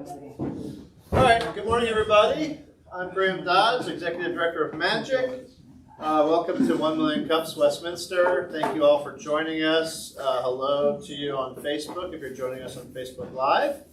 All right, good morning, everybody. I'm Graham Dodds, Executive Director of Magic. Welcome to 1 Million Cups Westminster. Thank you all for joining us. Hello to you on Facebook if you're joining us on Facebook Live.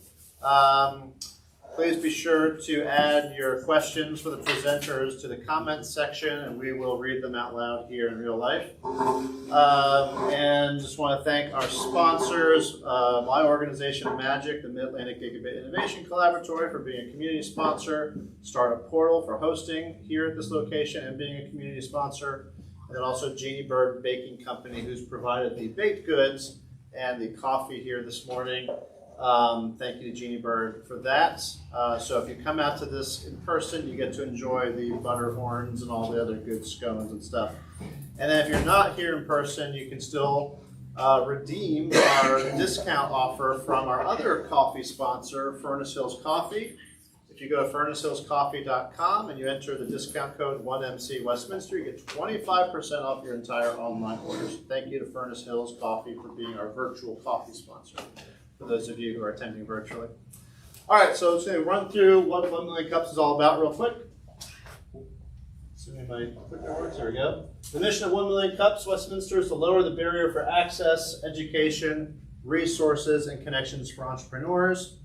Please be sure to add your questions for the presenters to the comments section, and we will read them out loud here in real life. And just want to thank our sponsors, my organization, Magic, the Mid-Atlantic Gigabit Innovation Collaboratory, for being a community sponsor, Startup Portal for hosting here at this location and being a community sponsor, and then also Jeannie Bird Baking Company, who's provided the baked goods and the coffee here this morning. Thank you to Jeannie Bird for that. So if you come out to this in person, you get to enjoy the butter horns and all the other good scones and stuff. And then if you're not here in person, you can still redeem our discount offer from our other coffee sponsor, Furnace Hills Coffee. If you go to furnacehillscoffee.com and you enter the discount code 1MC Westminster, you get 25% off your entire online orders. Thank you to Furnace Hills Coffee for being our virtual coffee sponsor, for those of you who are attending virtually. All right, so let's run through what 1 Million Cups is all about real quick. Assuming my clicker works, there we go. The mission of 1 Million Cups Westminster is to lower the barrier for access, education, resources, and connections for entrepreneurs.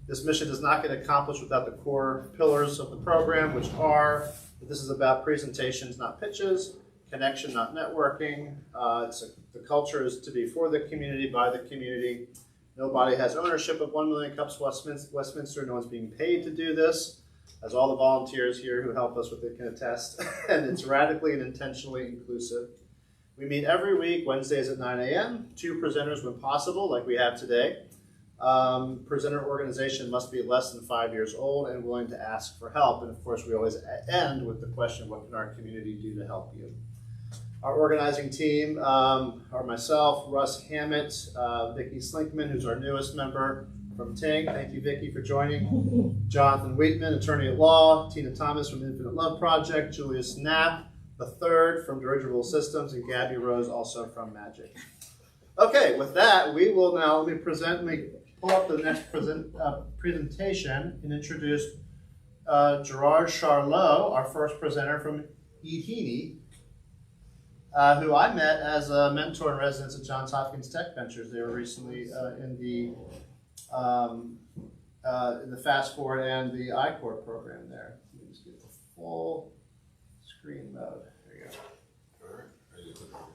This mission does not get accomplished without the core pillars of the program, which are that this is about presentations, not pitches, connection, not networking. The culture is to be for the community, by the community. Nobody has ownership of 1 Million Cups Westminster. No one's being paid to do this, as all the volunteers here who help us with it can attest. And it's radically and intentionally inclusive. We meet every week, Wednesdays at 9 a.m. 2 presenters when possible, like we have today. Presenter organization must be less than 5 years old and willing to ask for help. And of course, we always end with the question, what can our community do to help you? Our organizing team are myself, Russ Hammett, Vicki Slinkman, who's our newest member from Ting. Thank you, Vicki, for joining. Jonathan Wheatman, attorney at law. Tina Thomas from Infinite Love Project. Julius Knapp, the third from Dirigible Systems, and Gabby Rose, also from Magic. Okay, with that, we will now, let me pull up the next presentation and introduce Gerard Charlot, our first presenter from Idhini, who I met as a mentor in residence at Johns Hopkins Tech Ventures. They were recently in the Fast Forward and the I-Corps program there. Let me just get the full screen mode. There you go. All right.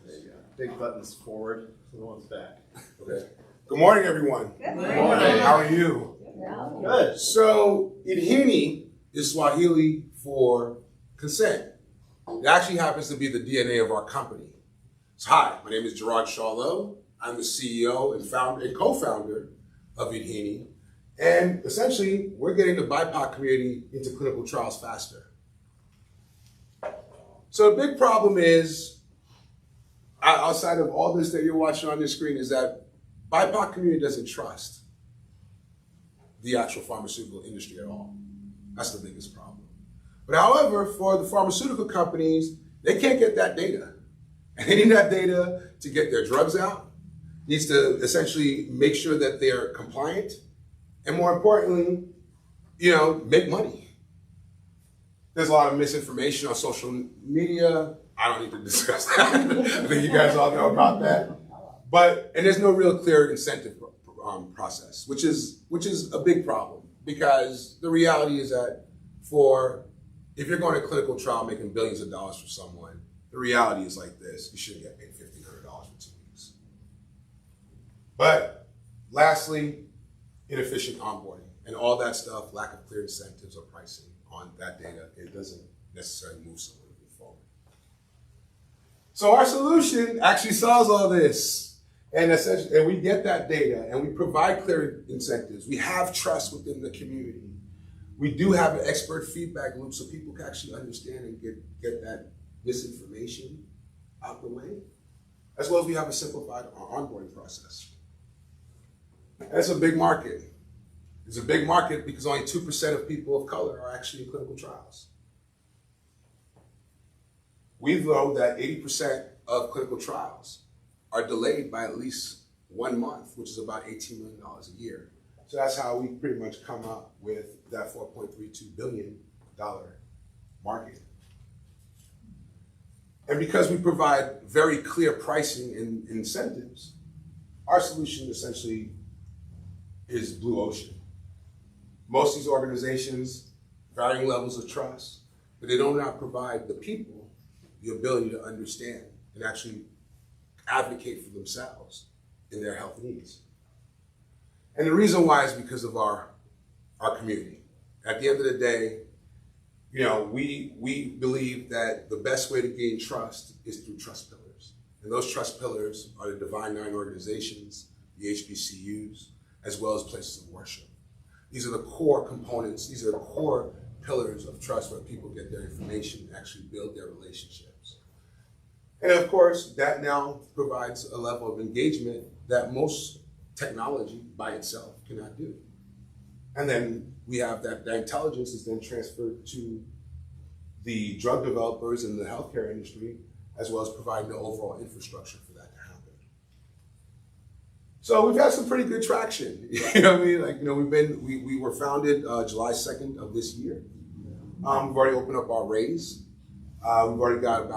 There you go. Big buttons forward, the one's back. Okay. Good morning, everyone. Good morning. How are you? Good. So, Idhini is Swahili for consent. It actually happens to be the DNA of our company. So, hi, my name is Gerard Charlot. I'm the CEO and founder and co-founder of Idhini. And essentially, we're getting the BIPOC community into clinical trials faster. So the big problem is, outside of all this that you're watching on this screen, is that BIPOC community doesn't trust the actual pharmaceutical industry at all. That's the biggest problem. But however, for the pharmaceutical companies, they can't get that data. And they need that data to get their drugs out, needs to essentially make sure that they're compliant, and more importantly, make money. There's a lot of misinformation on social media. I don't need to discuss that. I think you guys all know about that. And there's no real clear incentive process, which is a big problem, because the reality is that if you're going to clinical trial making billions of dollars for someone, the reality is like this: you shouldn't get paid $1,500 for 2 weeks. But lastly, inefficient onboarding and all that stuff, lack of clear incentives or pricing on that data, it doesn't necessarily move someone forward. So our solution actually solves all this. And we get that data and we provide clear incentives. We have trust within the community. We do have an expert feedback loop so people can actually understand and get that misinformation out the way, as well as we have a simplified onboarding process. That's a big market. It's a big market because only 2% of people of color are actually in clinical trials. We know that 80% of clinical trials are delayed by at least 1 month, which is about $18 million a year. So that's how we pretty much come up with that $4.32 billion market. And because we provide very clear pricing and incentives, our solution essentially is blue ocean. Most of these organizations, varying levels of trust, but they do not provide the people the ability to understand and actually advocate for themselves in their health needs. And the reason why is because of our community. At the end of the day, we believe that the best way to gain trust is through trust pillars. And those trust pillars are the Divine Nine organizations, the HBCUs, as well as places of worship. These are the core components, these are the core pillars of trust where people get their information and actually build their relationships. And of course, that now provides a level of engagement that most technology by itself cannot do. And then we have that intelligence is then transferred to the drug developers in the healthcare industry, as well as providing the overall infrastructure for that to happen. So we've had some pretty good traction. You know what I mean? We were founded July 2nd of this year. We've already opened up our raise. We've already got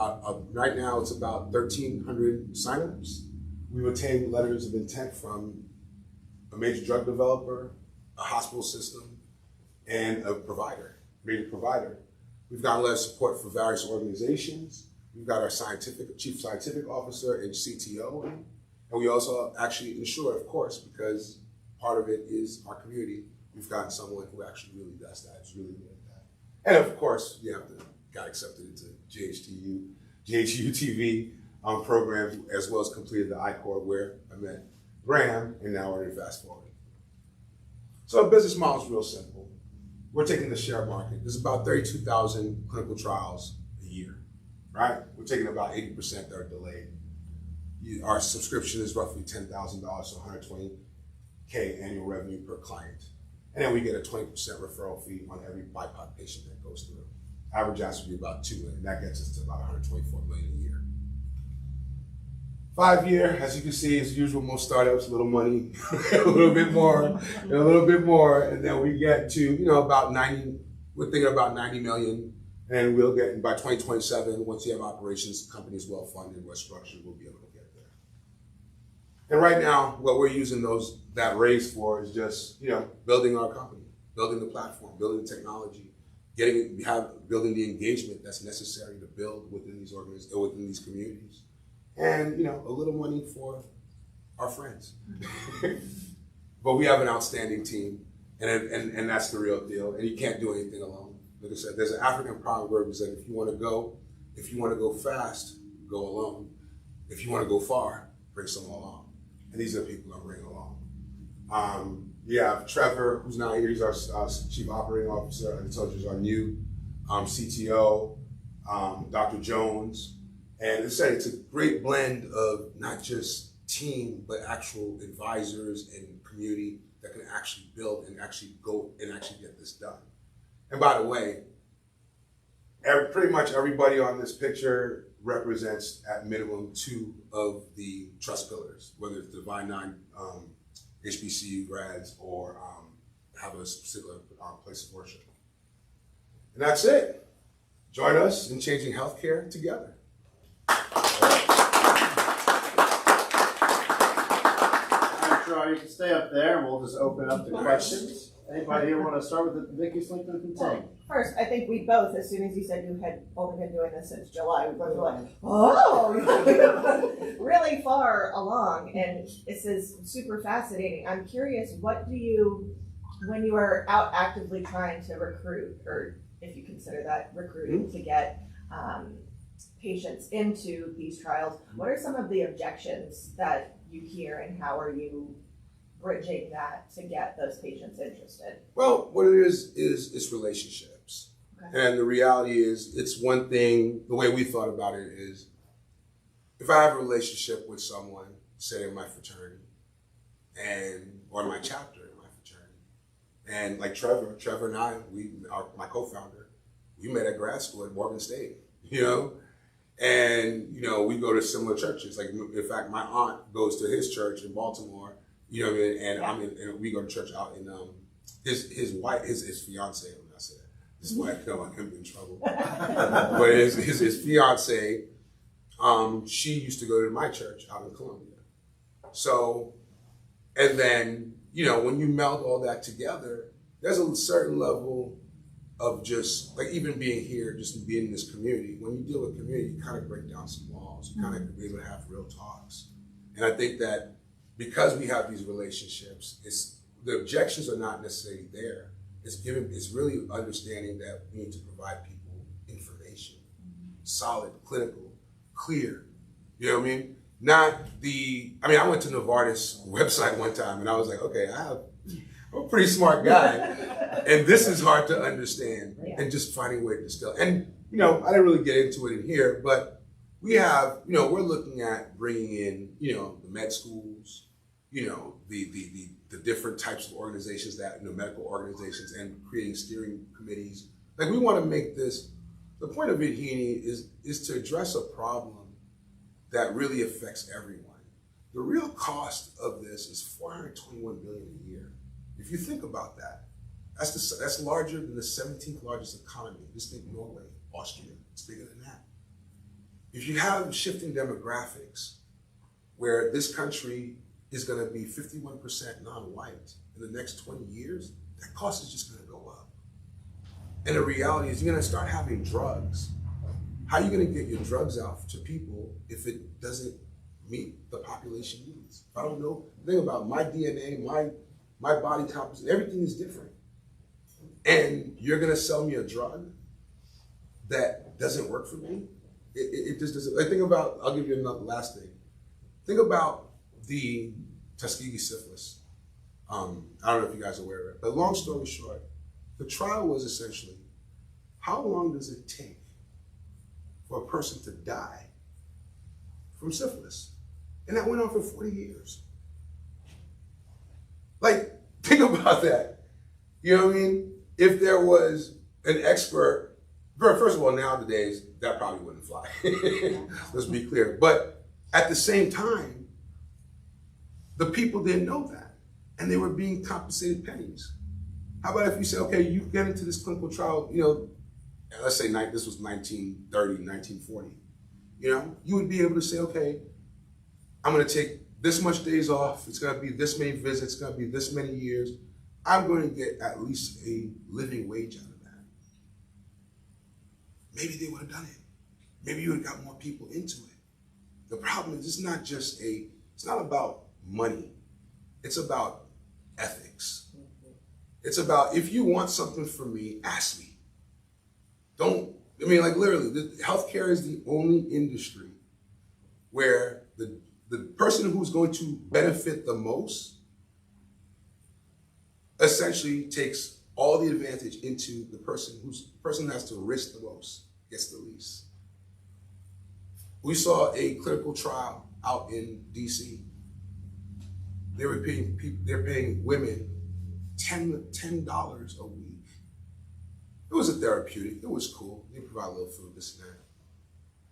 right now it's about 1,300 signups. We've obtained letters of intent from a major drug developer, a hospital system, and a major provider. We've got a lot of support for various organizations. We've got our chief scientific officer and CTO. And we also actually ensure, of course, because part of it is our community, we've gotten someone who actually really does that, is really good at that. And of course, got accepted into GHU TV programs, as well as completed the I-Corps where I met Graham, and now we're in Fast Forward. So our business model is real simple. We're taking the share market. There's about 32,000 clinical trials a year, right? We're taking about 80% that are delayed. Our subscription is roughly $10,000, so $120K annual revenue per client. And then we get a 20% referral fee on every BIPOC patient that goes through. Average ask would be about $2 million. That gets us to about $124 million a year. 5-year, as you can see, as usual, most startups, a little money, a little bit more, and then we get to, about 90, we're thinking about 90 million, and we'll get, by 2027, once you have operations, the company's well-funded, well-structured, we'll be able to get there. And right now, what we're using that raise for is just, building our company, building the platform, building the technology, building the engagement that's necessary to build within these within these communities. And, a little money for our friends. But we have an outstanding team, and that's the real deal. And you can't do anything alone. Like I said, there's an African proverb that says, if you want to go fast, go alone. If you want to go far, bring someone along. And these are the people I'm bringing along. Trevor, who's not here, he's our Chief Operating Officer. I told you he's our new CTO. Dr. Jones. And it's a great blend of not just team, but actual advisors and community that can actually build and actually go and actually get this done. And by the way, pretty much everybody on this picture represents at minimum 2 of the trust pillars, whether it's Divine Nine HBCU grads or have a particular place of worship. And that's it. Join us in changing healthcare together. You can stay up there and we'll just open up the questions. Anybody here want to start with Vicki Slinkman from Tank? First, I think we both, as soon as you said you had only been doing this since July, we both were like, oh, really far along. And this is super fascinating. I'm curious, when you are out actively trying to recruit, or if you consider that recruiting to get patients into these trials, what are some of the objections that you hear and how are you bridging that to get those patients interested? Well, what it is it's relationships. Okay. And the reality is, it's one thing, the way we thought about it is, if I have a relationship with someone, say in my fraternity, or my chapter in my fraternity, and like Trevor and I, my co-founder, we met at grad school at Morgan State, and we go to similar churches. Like, in fact, my aunt goes to his church in Baltimore, You know what I mean? And and we go to church out in his wife, his fiance. When I say that, his wife, no, I'm in trouble. But his fiance, she used to go to my church out in Columbia. So, and then when you meld all that together, there's a certain level of just like even being here, just being in this community. When you deal with community, you kind of break down some walls. You kind of be able to have real talks. And I think that because we have these relationships, the objections are not necessarily there. It's really understanding that we need to provide people information, solid, clinical, clear. You know what I mean? I went to Novartis website one time and I was like, okay, I'm a pretty smart guy. And this is hard to understand and just finding a way to distill. And, I didn't really get into it in here, but we have, we're looking at bringing in, the med schools, the different types of organizations that, medical organizations, and creating steering committees. Like we want to make this, the point of Idhini is to address a problem that really affects everyone. The real cost of this is $421 billion a year. If you think about that, that's larger than the 17th largest economy. Just think Norway, Austria, it's bigger than that. If you have shifting demographics where this country is going to be 51% non-white in the next 20 years, that cost is just going to go up. And the reality is you're going to start having drugs. How are you going to get your drugs out to people if it doesn't meet the population needs? If I don't know, think about my DNA, my body composition, everything is different. And you're going to sell me a drug that doesn't work for me? It just doesn't. Like, think about, I'll give you another last thing. Think about the Tuskegee syphilis. I don't know if you guys are aware of it, but long story short, the trial was essentially, how long does it take for a person to die from syphilis? And that went on for 40 years. Like, think about that. You know what I mean? If there was an expert, first of all, nowadays, that probably wouldn't fly. Let's be clear. But at the same time, the people didn't know that. And they were being compensated pennies. How about if you say, okay, you get into this clinical trial, let's say this was 1930, 1940. You would be able to say, okay, I'm going to take this much days off. It's going to be this many visits. It's going to be this many years. I'm going to get at least a living wage out of that. Maybe they would have done it. Maybe you would have got more people into it. The problem is it's not about money. It's about ethics. It's about, if you want something from me, ask me. Literally, healthcare is the only industry where the person who's going to benefit the most essentially takes all the advantage into the person who has to risk the most, gets the least. We saw a clinical trial out in DC. They're paying women $10 a week. It was a therapeutic, it was cool. They provide a little food, this and that.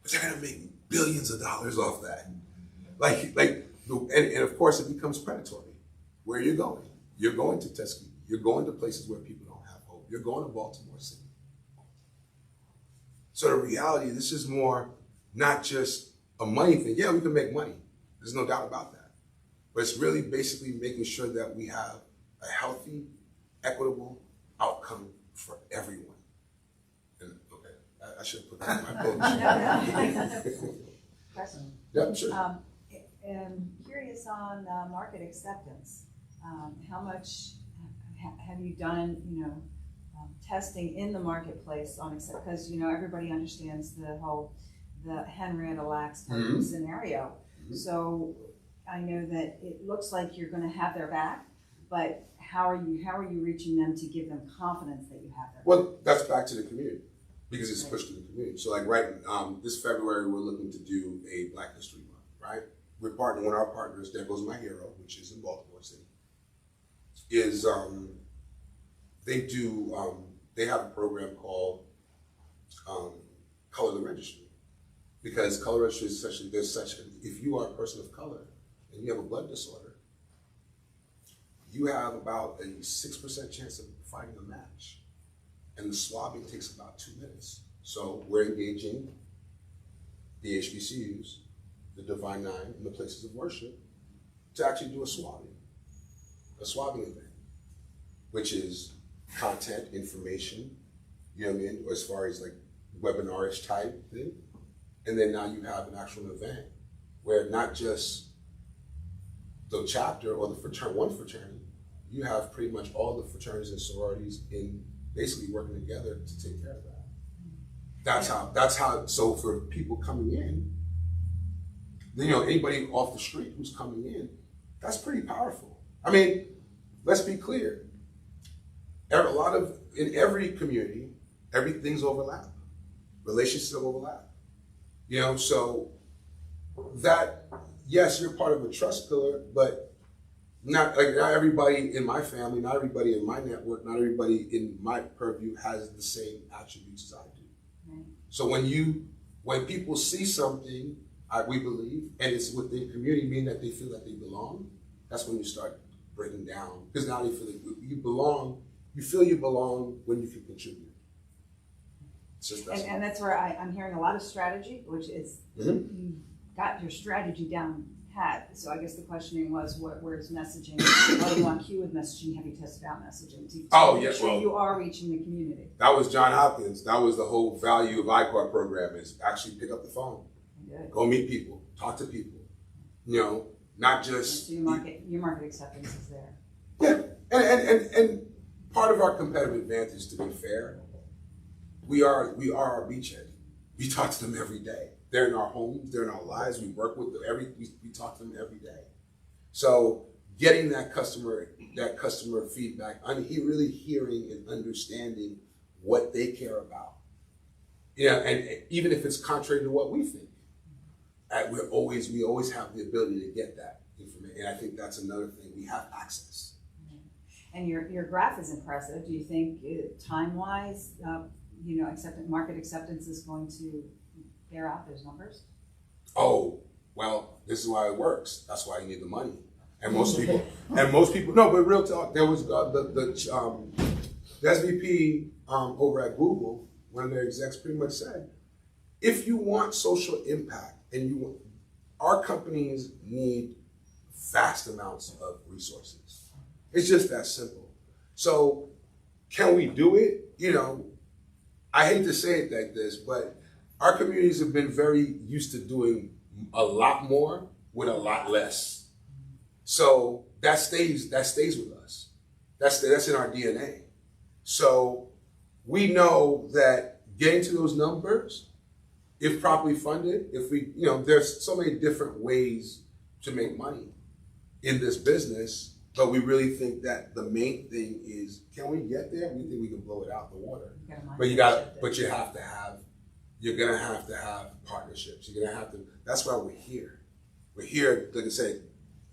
But they're gonna make billions of dollars off that. And of course it becomes predatory. Where are you going? You're going to Tuskegee. You're going to places where people don't have hope. You're going to Baltimore City. So the reality, this is more not just a money thing. Yeah, we can make money. There's no doubt about that. But it's really basically making sure that we have a healthy, equitable outcome for everyone. And okay, I should have put that in my book. Question. Yeah, sure. I'm curious on market acceptance. How much have you done, testing in the marketplace on accept? Because everybody understands the Henrietta Lacks type of scenario. Mm-hmm. So I know that it looks like you're going to have their back, but how are you reaching them to give them confidence that you have their back? Well, that's back to the community, because it's pushed to the community. So this February, we're looking to do a Black History Month, right? We're partnering with our partners, There Goes My Hero, which is in Baltimore City, they have a program called Color the Registry. Because color registry is if you are a person of color and you have a blood disorder, you have about a 6% chance of finding a match. And the swabbing takes about 2 minutes. So we're engaging the HBCUs, the Divine Nine, and the places of worship to actually do a swabbing event, which is content, information, you know what I mean, as far as like webinarish type thing. And then now you have an actual event where not just the chapter or the one fraternity, you have pretty much all the fraternities and sororities in basically working together to take care of that. That's how, so for people coming in, you know, anybody off the street who's coming in, that's pretty powerful. I mean, let's be clear. In every community, everything's overlap. Relationships overlap. You know, so that, yes, you're part of a trust pillar, but not everybody in my family, not everybody in my network, not everybody in my purview has the same attributes as I do. Right. So when people see something, we believe, and it's within community, meaning that they feel that they belong, that's when you start breaking down. Because now they feel like you belong, you feel you belong when you can contribute. And that's where I'm hearing a lot of strategy, which is you got your strategy down pat. So I guess the questioning was, where's messaging? Are you on cue with messaging? Have you tested out messaging? Yes, well, you are reaching the community. That was John Hopkins. That was the whole value of ICAR program, is actually pick up the phone. Good. Go meet people, talk to people. You know, not just... So your market acceptance is there. Yeah, and part of our competitive advantage, to be fair, we are our beachhead. We talk to them every day. They're in our homes, they're in our lives. We work with them we talk to them every day. So getting that customer feedback, really hearing and understanding what they care about. Yeah, and even if it's contrary to what we think, we always have the ability to get that information. And I think that's another thing. We have access. And your graph is impressive. Do you think time-wise, market acceptance is going to bear out those numbers? Oh, well, this is why it works. That's why you need the money. And most people, no, but real talk, there was the SVP over at Google, one of their execs pretty much said, if you want social impact and our companies need vast amounts of resources. It's just that simple. So can we do it? You know, I hate to say it like this, but our communities have been very used to doing a lot more with a lot less. So that stays with us. That's in our DNA. So we know that getting to those numbers, if properly funded, there's so many different ways to make money in this business, but we really think that the main thing is, can we get there? We think we can blow it out the water. You're gonna have to have partnerships. That's why we're here. We're here, like I said,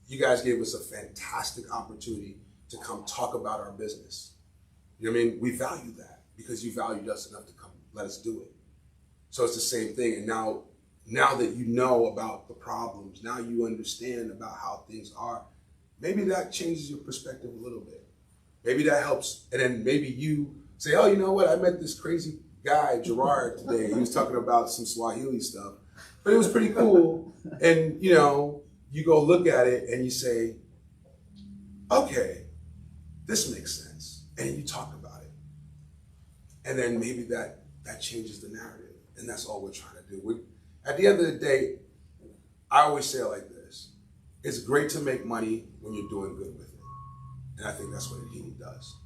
you guys gave us a fantastic opportunity to come talk about our business. You know what I mean? We value that because you valued us enough to come let us do it. So it's the same thing. And now that you know about the problems, now you understand about how things are, maybe that changes your perspective a little bit. Maybe that helps. And then maybe you say, oh, you know what? I met this crazy guy, Gerard, today. He was talking about some Swahili stuff, but it was pretty cool. And, you go look at it and you say, okay, this makes sense. And you talk about it. And then maybe that changes the narrative. And that's all we're trying to do. At the end of the day, I always say it like this. It's great to make money when you're doing good with it. And I think that's what Idhini does.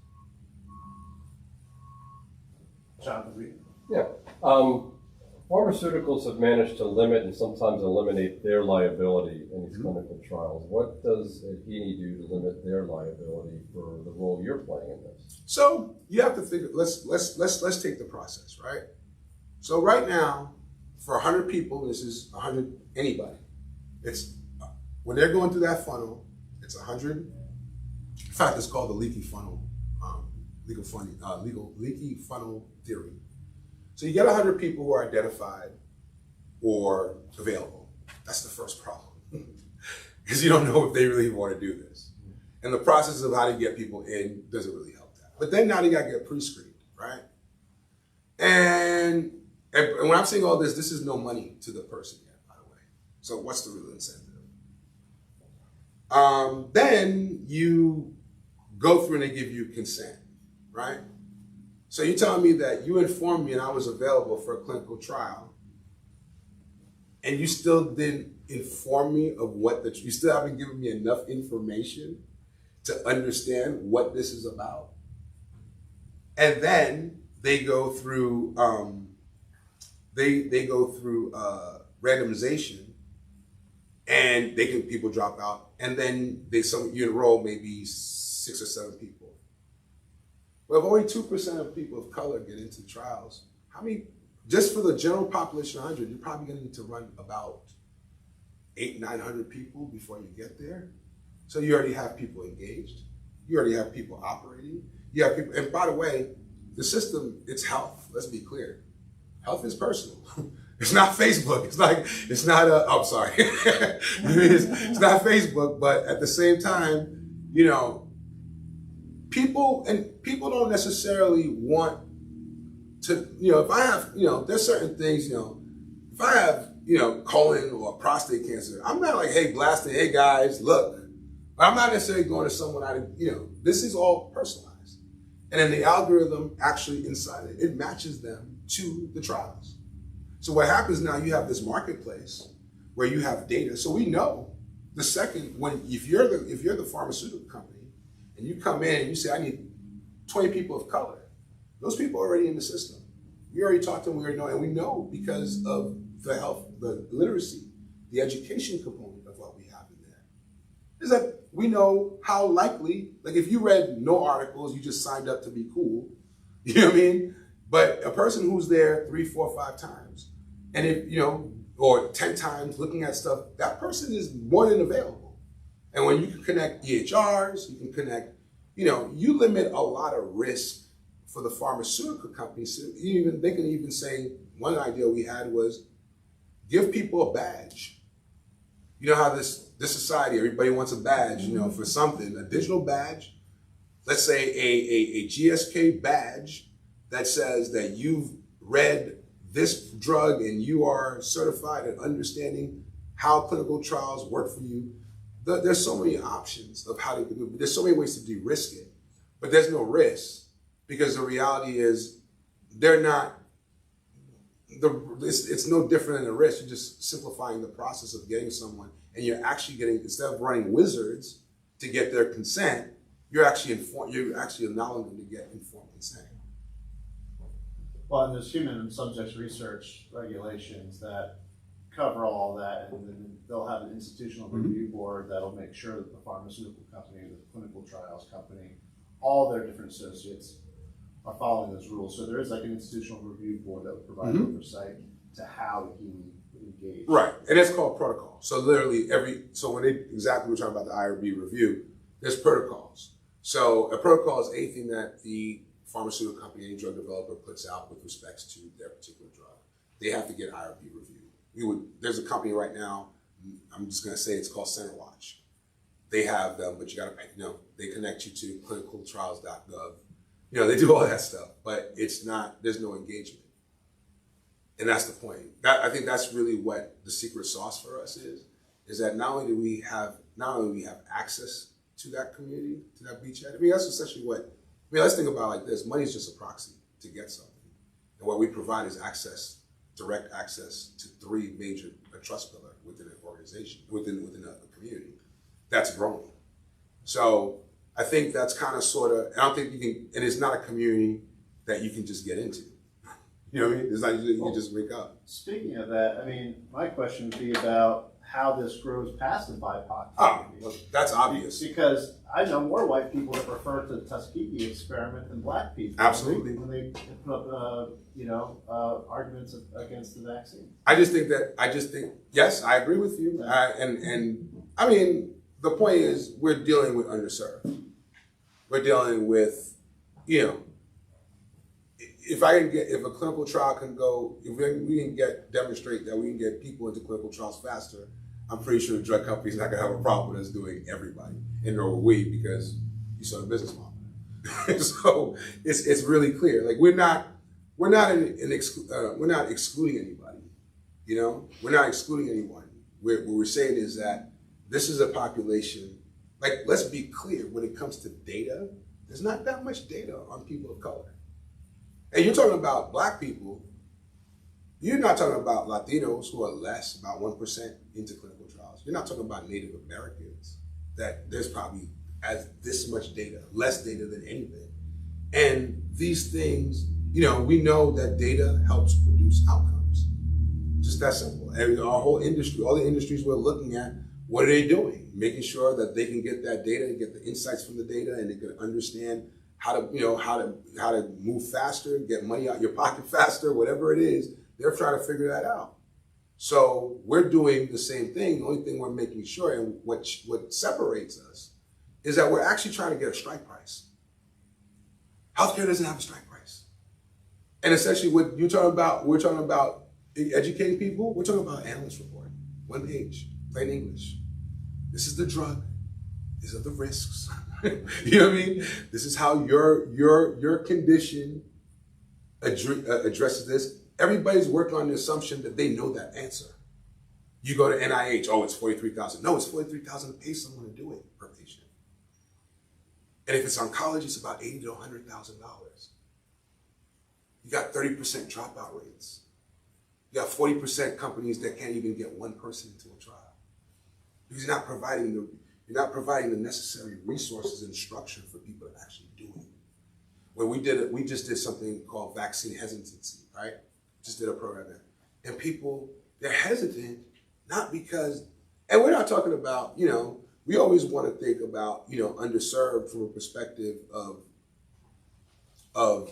John, yeah. Pharmaceuticals have managed to limit and sometimes eliminate their liability in these clinical trials. What does Idhini do to limit their liability for the role you're playing in this? So you have to figure. Let's take the process, right? So right now, for 100 people, this is 100 anybody. It's when they're going through that funnel, it's 100. In fact, it's called the leaky funnel, leaky funnel theory. So you get 100 people who are identified or available. That's the first problem, because you don't know if they really want to do this. And the process of how to get people in doesn't really help that. But then now they got to get pre-screened, right? And when I'm saying all this is no money to the person yet, by the way. So what's the real incentive? Then you go through and they give you consent, right? So you're telling me that you informed me and I was available for a clinical trial, and you still didn't inform me of you still haven't given me enough information to understand what this is about. And then they go through randomization, and people drop out, and then you enroll maybe 6 or 7 people. Well, if only 2% of people of color get into the trials, how many, just for the general population of 100, you're probably gonna need to run about 800-900 people before you get there. So you already have people engaged. You already have people operating. You have people, and by the way, the system, it's health. Let's be clear. Health is personal. It's not Facebook. It's not it's not Facebook, but at the same time, people don't necessarily want to, if I have, there's certain things, if I have, colon or prostate cancer, I'm not like, hey, blasting, hey guys, look. But I'm not necessarily going to someone this is all personalized. And then the algorithm actually inside it matches them to the trials. So what happens now, you have this marketplace where you have data. So we know the second, if you're the pharmaceutical company and you come in and you say, I need 20 people of color, those people are already in the system. We already talked to them, we already know, and we know because of the health, the literacy, the education component of what we have in there, is that we know how likely, like if you read no articles, you just signed up to be cool, you know what I mean? But a person who's there 3, 4, 5 times, and if, or 10 times looking at stuff, that person is more than available. And when you can connect EHRs, you can connect, you limit a lot of risk for the pharmaceutical companies. So they can even say, one idea we had was give people a badge. You know how this society, everybody wants a badge, for something, a digital badge. Let's say a GSK badge that says that you've read this drug and you are certified at understanding how clinical trials work for you. There's so many options of how to do it. There's so many ways to de-risk it, but there's no risk because the reality is it's no different than a risk. You're just simplifying the process of getting someone, and you're actually instead of running wizards to get their consent, you're actually allowing them to get informed consent. Well, and there's human and subjects research regulations that cover all that, and then they'll have an institutional review board that'll make sure that the pharmaceutical company, the clinical trials company, all their different associates are following those rules. So there is like an institutional review board that would provide oversight to how he would engage. Right, and it's called protocol. So literally we're talking about the IRB review, there's protocols. So a protocol is anything that the pharmaceutical company, any drug developer puts out with respects to their particular drug. They have to get IRB review. There's a company right now, I'm just gonna say it's called CenterWatch. They have them, but you gotta pay, they connect you to clinicaltrials.gov. They do all that stuff, but there's no engagement. And that's the point. I think that's really what the secret sauce for us is that not only do we have access to that community, to that beachhead. That's essentially let's think about it like this. Money is just a proxy to get something. And what we provide is direct access to 3 major trust pillars within an organization, within a community that's growing. So I think that's kind of I don't think you can, and it's not a community that you can just get into. You know what I mean? It's not you can just wake up. Speaking of that, my question would be about how this grows past the BIPOC community. Well, that's obvious. Because I know more white people that refer to the Tuskegee experiment than black people. Absolutely. When they put up, arguments against the vaccine. I just think, yes, I agree with you. And the point is we're dealing with underserved. We're dealing with, if a clinical trial can go, if we can demonstrate that we can get people into clinical trials faster, I'm pretty sure the drug company's not gonna have a problem with us doing everybody, and nor will we, because you saw the business model. So it's really clear. Like we're not excluding anybody. You know, we're not excluding anyone. What we're saying is that this is a population. Like, let's be clear. When it comes to data, there's not that much data on people of color. And you're talking about Black people. You're not talking about Latinos, who are less, about 1% into clinical trials. You're not talking about Native Americans, that there's probably as this much data, less data than anything. And these things, you know, we know that data helps produce outcomes. Just that simple. And our whole industry, all the industries we're looking at, what are they doing? Making sure that they can get that data and get the insights from the data, and they can understand how to move faster, get money out of your pocket faster, whatever it is. They're trying to figure that out. So we're doing the same thing. The only thing we're making sure, and what separates us, is that we're actually trying to get a strike price. Healthcare doesn't have a strike price. And essentially what you're talking about, we're talking about educating people, we're talking about analyst report, 1 page, plain English. This is the drug, these are the risks. You know what I mean? This is how your condition addresses this. Everybody's working on the assumption that they know that answer. You go to NIH, oh, it's $43,000. No, it's $43,000 to pay someone to do it per patient. And if it's oncology, it's about $80,000 to $100,000. You got 30% dropout rates. You got 40% companies that can't even get one person into a trial because you're not providing the necessary resources and structure for people to actually do it. When we just did something called vaccine hesitancy, right? Just did a program there, and people, they're hesitant not because, and we're not talking about, you know, we always want to think about, you know, underserved from a perspective of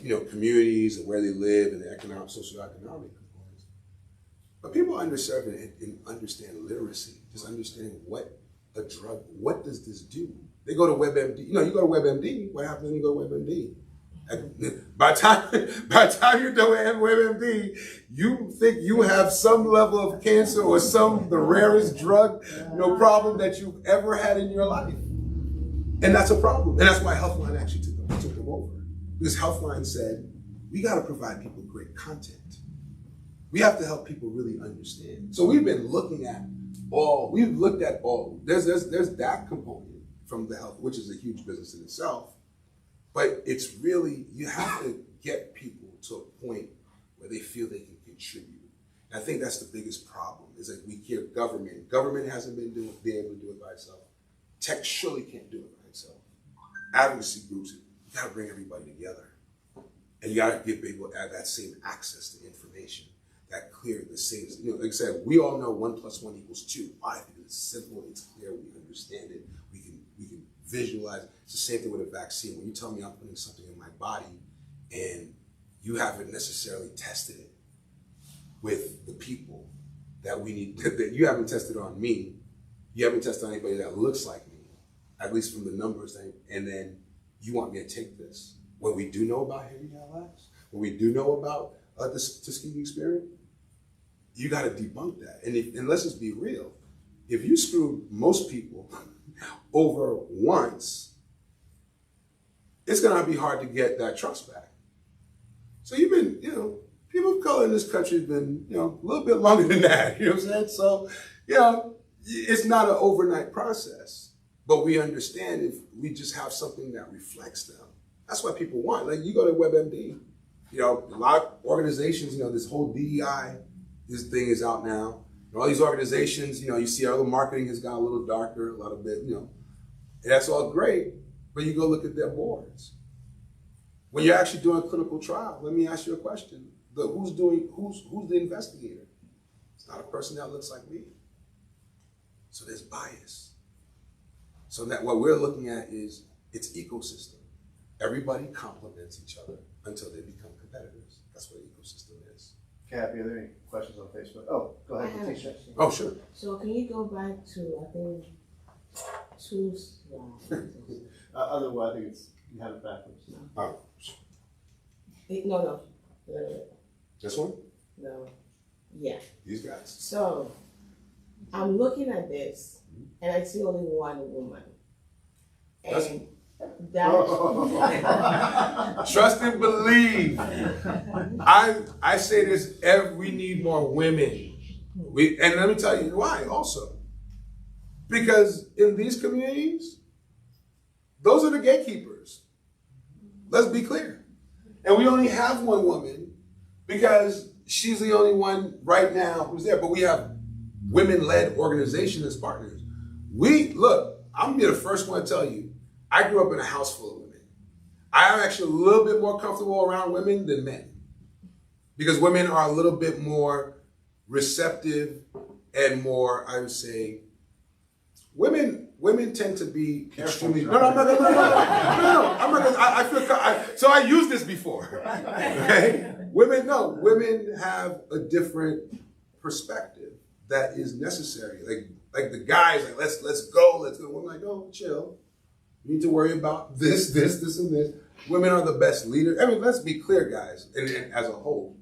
you know, communities and where they live and the economic, socioeconomic components. But people are underserved and understand literacy, just understanding what a drug, what does this do? They go to WebMD. You know, you go to WebMD. What happens when you go to WebMD? By the time you're done with WebMD, you think you have some level of cancer or the rarest drug, you know, problem that you've ever had in your life. And that's a problem. And that's why Healthline actually took them over. Because Healthline said, we got to provide people great content. We have to help people really understand. So we've been looking at there's that component from the health, which is a huge business in itself. But it's really, you have to get people to a point where they feel they can contribute. And I think that's the biggest problem, is that we hear government. Government hasn't been able to do it by itself. Tech surely can't do it by itself. Advocacy groups, you gotta bring everybody together. And you gotta give people that same access to information, that clear, the same, you know, like I said, we all know 1 + 1 = 2. Why? Because it's simple, it's clear, we understand it, we can visualize. It's the same thing with a vaccine. When you tell me I'm putting something in my body and you haven't necessarily tested it with the people that we need, that you haven't tested on me, you haven't tested on anybody that looks like me, at least from the numbers, and then you want me to take this. When we do know about Henry Labs, when we do know about the Tuskegee experiment, you got to debunk that. And let's just be real. If you screw most people over once, it's gonna be hard to get that trust back. So you've been, you know, people of color in this country have been, you know, a little bit longer than that, you know what I'm saying? So, you know, it's not an overnight process, but we understand if we just have something that reflects them. That's what people want. Like, you go to WebMD, you know, a lot of organizations, you know, this whole DEI, this thing is out now. And all these organizations, you know, you see how the marketing has got a little darker, a lot of bit, you know, and that's all great, but you go look at their boards. When you're actually doing a clinical trial, let me ask you a question. Who's the investigator? It's not a person that looks like me. So there's bias. So that what we're looking at is it's ecosystem. Everybody complements each other until they become competitors. That's what ecosystem is. Kathy, are there any questions on Facebook? Oh, go I ahead, have a Letitia. question. Oh, sure. So can you go back to, I think, 2 slides? Otherwise, I think you have it backwards. Oh, No. this one? No. Yeah. These guys. So I'm looking at this and I see only one woman. And that Trust and believe. I say this we need more women. And let me tell you why also. Because in these communities, those are the gatekeepers. Let's be clear. And we only have one woman because she's the only one right now who's there. But we have women-led organizations as partners. I'm gonna be the first one to tell you, I grew up in a house full of women. I am actually a little bit more comfortable around women than men. Because women are a little bit more receptive and more, I would say, women tend to be extremely. No, I'm not gonna. I feel. So I used this before. Okay? Women have a different perspective that is necessary. Like the guys, like let's go. I'm like, oh, chill. You need to worry about this, and this. Women are the best leaders. I mean, let's be clear, guys, and as a whole.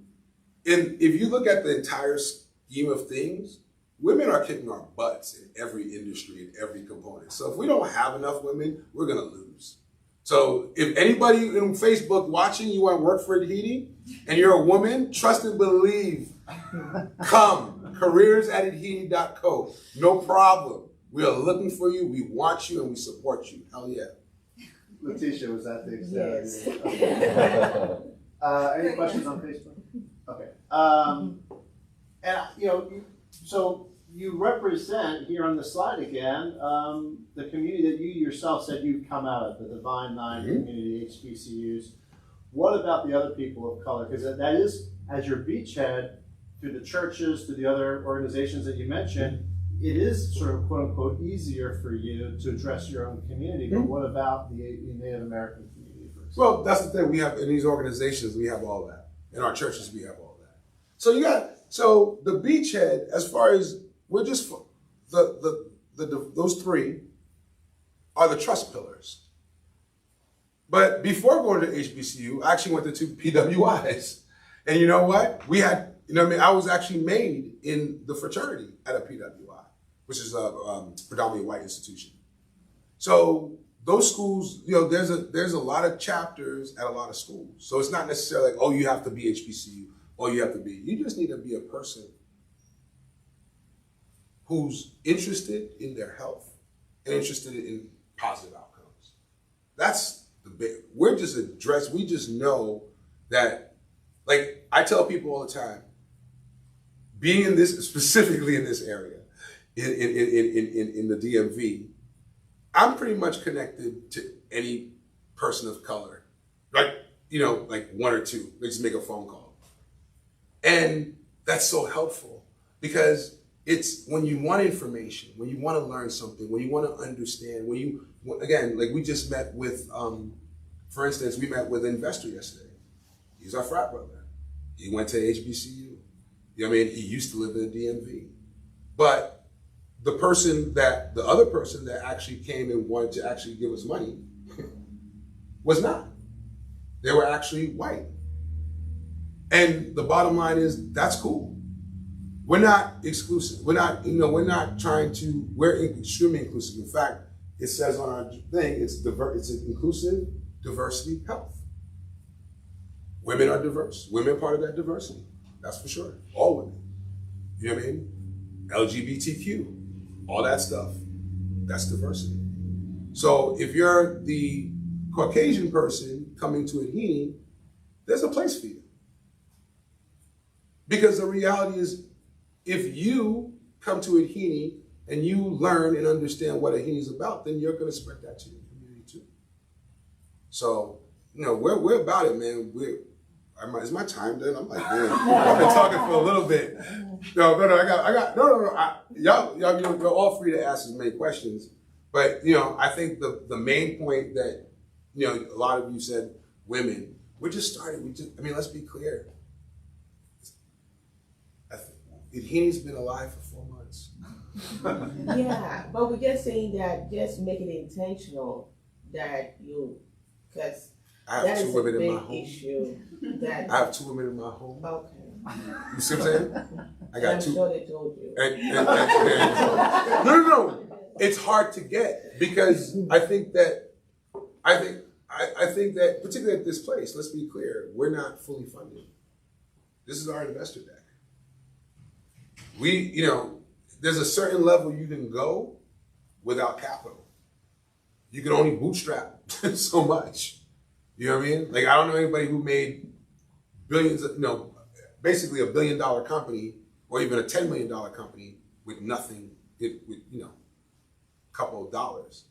And if you look at the entire scheme of things, women are kicking our butts in every industry, in every component. So if we don't have enough women, we're gonna lose. So if anybody in Facebook watching, you want to work for Idhini, and you're a woman, trust and believe. Come, careers@idhini.co. No problem. We are looking for you, we want you, and we support you. Hell yeah. Letitia, was that the Yes. Any questions on Facebook? Okay. So you represent here on the slide again the community that you yourself said you come out of, the Divine Nine community, HBCUs. What about the other people of color? Because that is, as your beachhead, through the churches, through the other organizations that you mentioned, it is sort of quote unquote easier for you to address your own community. But what about the Native American community, for example? Well, that's the thing. We have in these organizations, we have all that. In our churches, we have all that. So the beachhead, as far as we're just those three are the trust pillars. But before going to HBCU, I actually went to 2 PWIs, and you know what? I was actually made in the fraternity at a PWI, which is a predominantly white institution. So those schools, there's a lot of chapters at a lot of schools. So it's not necessarily like, oh, you have to be HBCU, or you have to be. You just need to be a person who's interested in their health and interested in positive outcomes. That's the big. We just know that, like I tell people all the time, being in this, specifically in this area, in the DMV, I'm pretty much connected to any person of color, like one or two. They just make a phone call, and that's so helpful because it's when you want information, when you want to learn something, when you want to understand, like we just met with, for instance, we met with an investor yesterday. He's our frat brother. He went to HBCU. He used to live in the DMV. But the other person that actually came and wanted to actually give us money was not. They were actually white. And the bottom line is, that's cool. We're not exclusive. We're extremely inclusive. In fact, it says on our thing, it's inclusive, diversity, health. Women are diverse. Women are part of that diversity. That's for sure. All women. You know what I mean? LGBTQ, all that stuff. That's diversity. So if you're the Caucasian person coming to Idhini, there's a place for you. Because the reality is, if you come to Idhini and you learn and understand what Idhini is about, then you're going to spread that to your community too. So, we're about it, man. Is my time done? I'm like, man, I've been talking for a little bit. No, y'all all free to ask as many questions. But, I think the main point that, a lot of you said, women, we're just starting. Let's be clear. Idhini's been alive for 4 months. Yeah, but we're just saying that just make it intentional because I that have is 2 a women in my big home. issue. I have 2 women in my home. Okay. You see what I'm saying? I got I'm two. sure they told you. No. It's hard to get because I think that particularly at this place, let's be clear, we're not fully funded. This is our investor deck. There's a certain level you can go without capital. You can only bootstrap so much. You know what I mean? Like, I don't know anybody who made billions of, basically $1 billion company or even a $10 million company with nothing, with a couple of dollars.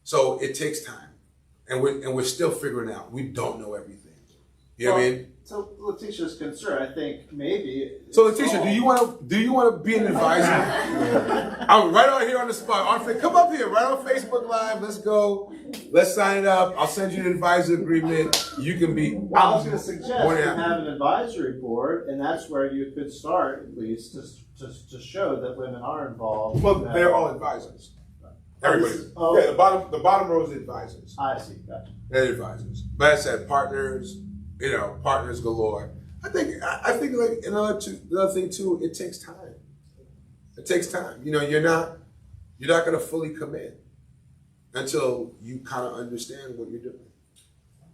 So it takes time. And we're still figuring out. We don't know everything. You know what I mean? So Letitia's concern, I think maybe. So Letitia, do you want to be an advisor? I'm right on here on the spot. Come up here, right on Facebook Live. Let's go. Let's sign it up. I'll send you an advisor agreement. You can be. Well, I was going to suggest you have an advisory board, and that's where you could start at least to show that women are involved. Well, they're all advisors. Everybody. Oh. Yeah, the bottom row is advisors. I see. Gotcha. They're advisors. But I said partners. Partners galore. I think like another thing too. It takes time. It takes time. You're not going to fully commit until you kind of understand what you're doing.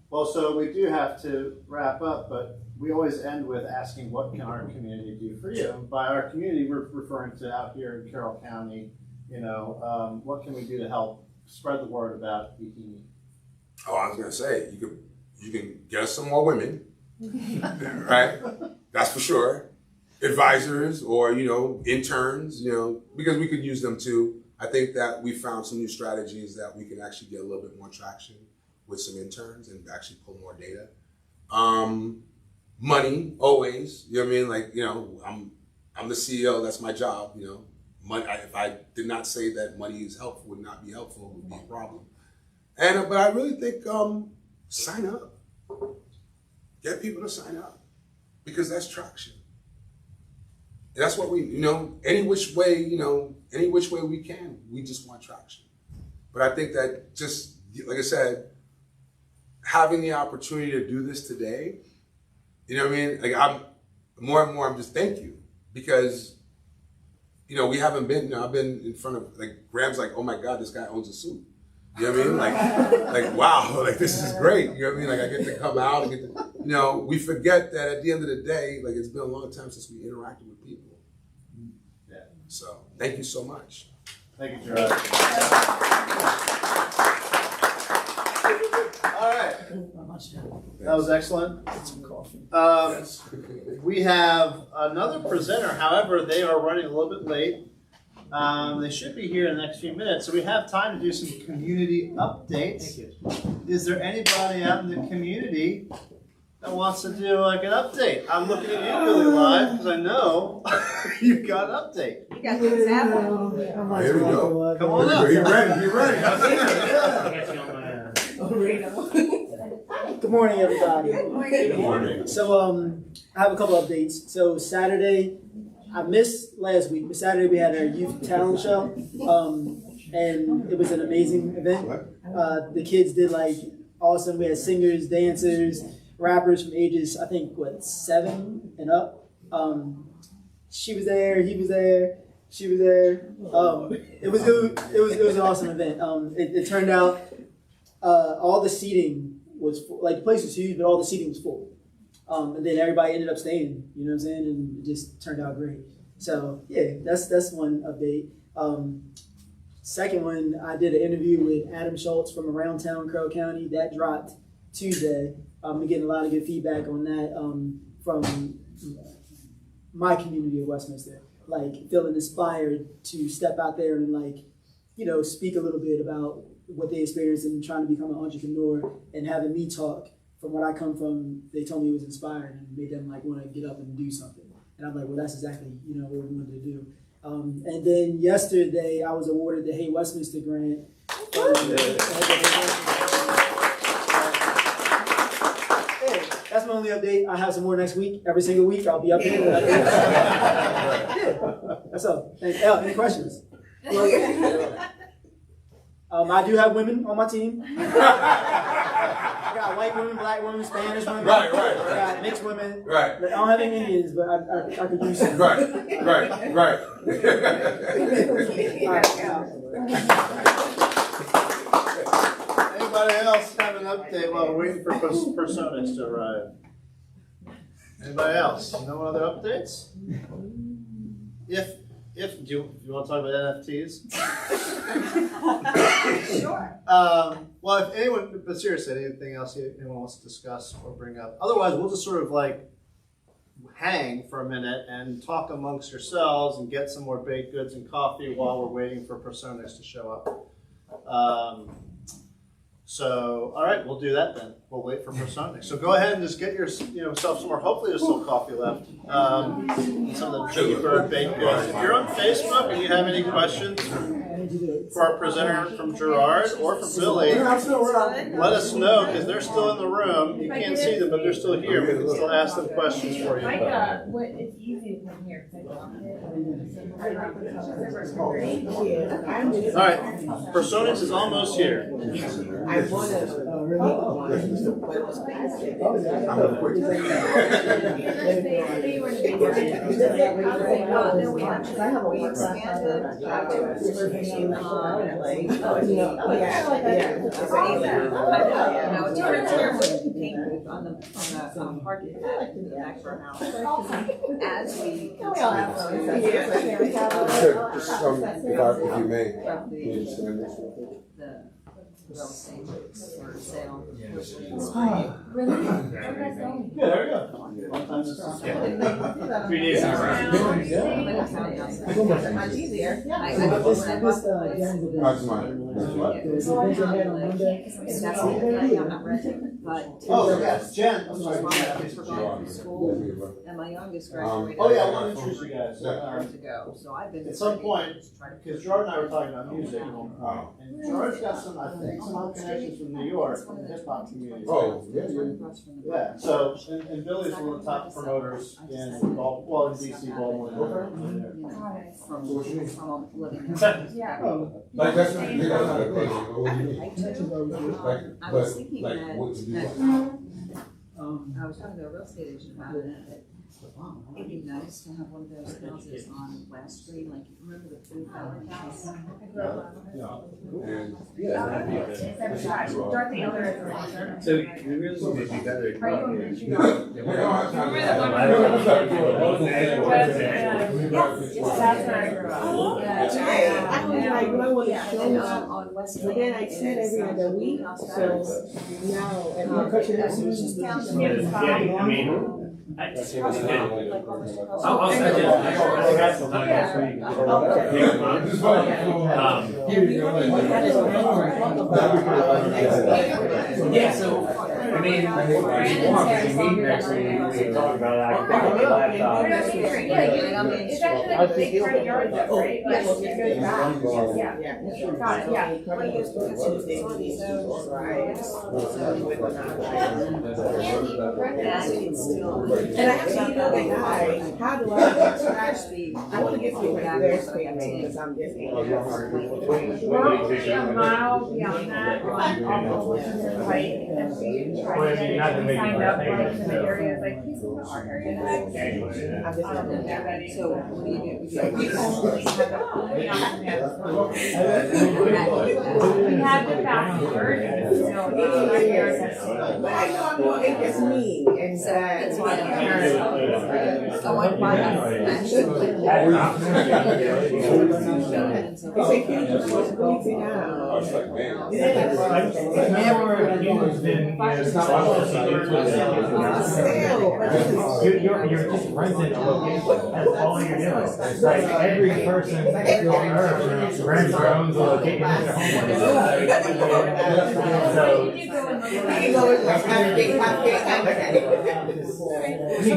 Well, so we do have to wrap up, but we always end with asking, what can our community do for you? By our community, we're referring to out here in Carroll County. What can we do to help spread the word about Idhini? Oh, I was going to say, you can get us some more women, right? That's for sure. Advisors or, interns, because we could use them too. I think that we found some new strategies that we can actually get a little bit more traction with some interns and actually pull more data. Money, always, you know what I mean? Like, I'm the CEO, that's my job, Money, if I did not say that money is helpful, would not be helpful, would be a problem. But I really think, sign up. Get people to sign up because that's traction. And that's what we, any which way we can, we just want traction. But I think that just, like I said, having the opportunity to do this today, you know what I mean? Like I'm just thank you because, we haven't been, I've been in front of Graham's like, oh my God, this guy owns a suit. You know what I mean? Like wow, like this is great. You know what I mean? Like I get to come out and get to, we forget that at the end of the day, like it's been a long time since we interacted with people. Yeah. So thank you so much. Thank you, Gerard. All right. That was excellent. Yes. We have another presenter. However, they are running a little bit late. They should be here in the next few minutes, so we have time to do some community updates. Is there anybody out in the community that wants to do an update? I'm looking at you really live because I know you've got an update. You got things happening. Here we go. Come on up. You're ready. Good morning, everybody. Good morning. So, I have a couple updates. So Saturday, I missed last week, but Saturday we had our youth talent show, and it was an amazing event. The kids did awesome. We had singers, dancers, rappers from ages, I think, 7 and up. She was there, he was there, she was there. It was an awesome event. It turned out all the seating was full. The place was huge, but all the seating was full. And then everybody ended up staying, you know what I'm saying? And it just turned out great. So yeah, that's one update. Second one, I did an interview with Adam Schultz from Around Town, Carroll County. That dropped Tuesday. I'm getting a lot of good feedback on that from my community of Westminster. Feeling inspired to step out there and speak a little bit about what they experienced and trying to become an entrepreneur, and having me talk from what I come from. They told me it was inspiring and made them want to get up and do something. And I'm like, well, that's exactly what we wanted to do. And then yesterday, I was awarded the Hey Westminster grant. That's my only update. I have some more next week. Every single week, I'll be up here. Yeah, that's all. Any questions? I do have women on my team. I got white women, black women, Spanish women. Right. I got mixed women. Right. I don't have any Indians, but I could use some. Right. Anybody else have an update while we're waiting for Personix to arrive? Anybody else? No other updates? Do you want to talk about NFTs? Sure. Well, if anyone, but seriously, anything else anyone wants to discuss or bring up? Otherwise, we'll just sort of like hang for a minute and talk amongst yourselves and get some more baked goods and coffee while we're waiting for Personix to show up. So, all right, we'll do that then. We'll wait for Personix. So go ahead and just get yourself some more. Hopefully, there's still coffee left. Some of the cheaper baked goods. If you're on Facebook and you have any questions for our presenter from Gerard or from Billy, let us know because they're still in the room. You can't see them, but they're still here. We can still ask them questions for you. It's easy to come here. All right, Personix is almost here. I wanted to, but it was plastic. As we If you may. the real estate for sale. Really? Where are you guys going? Yeah, there you go. 3 days in a row. Much easier. That's mine. I'm not renting, but. Oh, yes, Jen. I'm sorry. And my youngest graduated. Oh, yeah, I want to introduce you guys. Years ago, so I've been. At some point, because Gerard and I were talking about music, and Gerard's got some, I think, some connections from New York, from the hip hop community. Oh, yeah. Yeah, so, and Billy's one of the top promoters in in DC, Baltimore. From living. Yeah. Like that's not a question. I was thinking Like, that, what to do? I was talking to a real estate agent about it, that it'd be nice to have one of those houses on West Street, like, remember the food valley house? Dorothy Elder is the sponsor. So you really would be better. Are you in Michigan? That's where I grew up. I was like, when I want to And show then up, on West but then I said every other week, so now, and my question is, I mean, I'll send you. I got some time next week. Yeah, so, I mean, if you meet next week, we can talk about it. I can pick up your laptop. It's actually like a big front yard though, right? Like, it goes back. Yeah. Got it, yeah. and I actually know the guy, how do I scratch the, I want to get to their statement, because I'm just. We're a mile beyond that on all the pike, and we tried to get signed up like in the areas, like, he's in our area. I'm just not doing that. So, what do you do? We only have we have the fast version, so our area But I know I'm more, it's just me, and so That's why I'm so I buy actually. it's a huge responsibility now. I was like, man. You're just renting a location. That's all you're doing. It's like every person on earth rents or owns a location in their home. So, I can go with my big, It's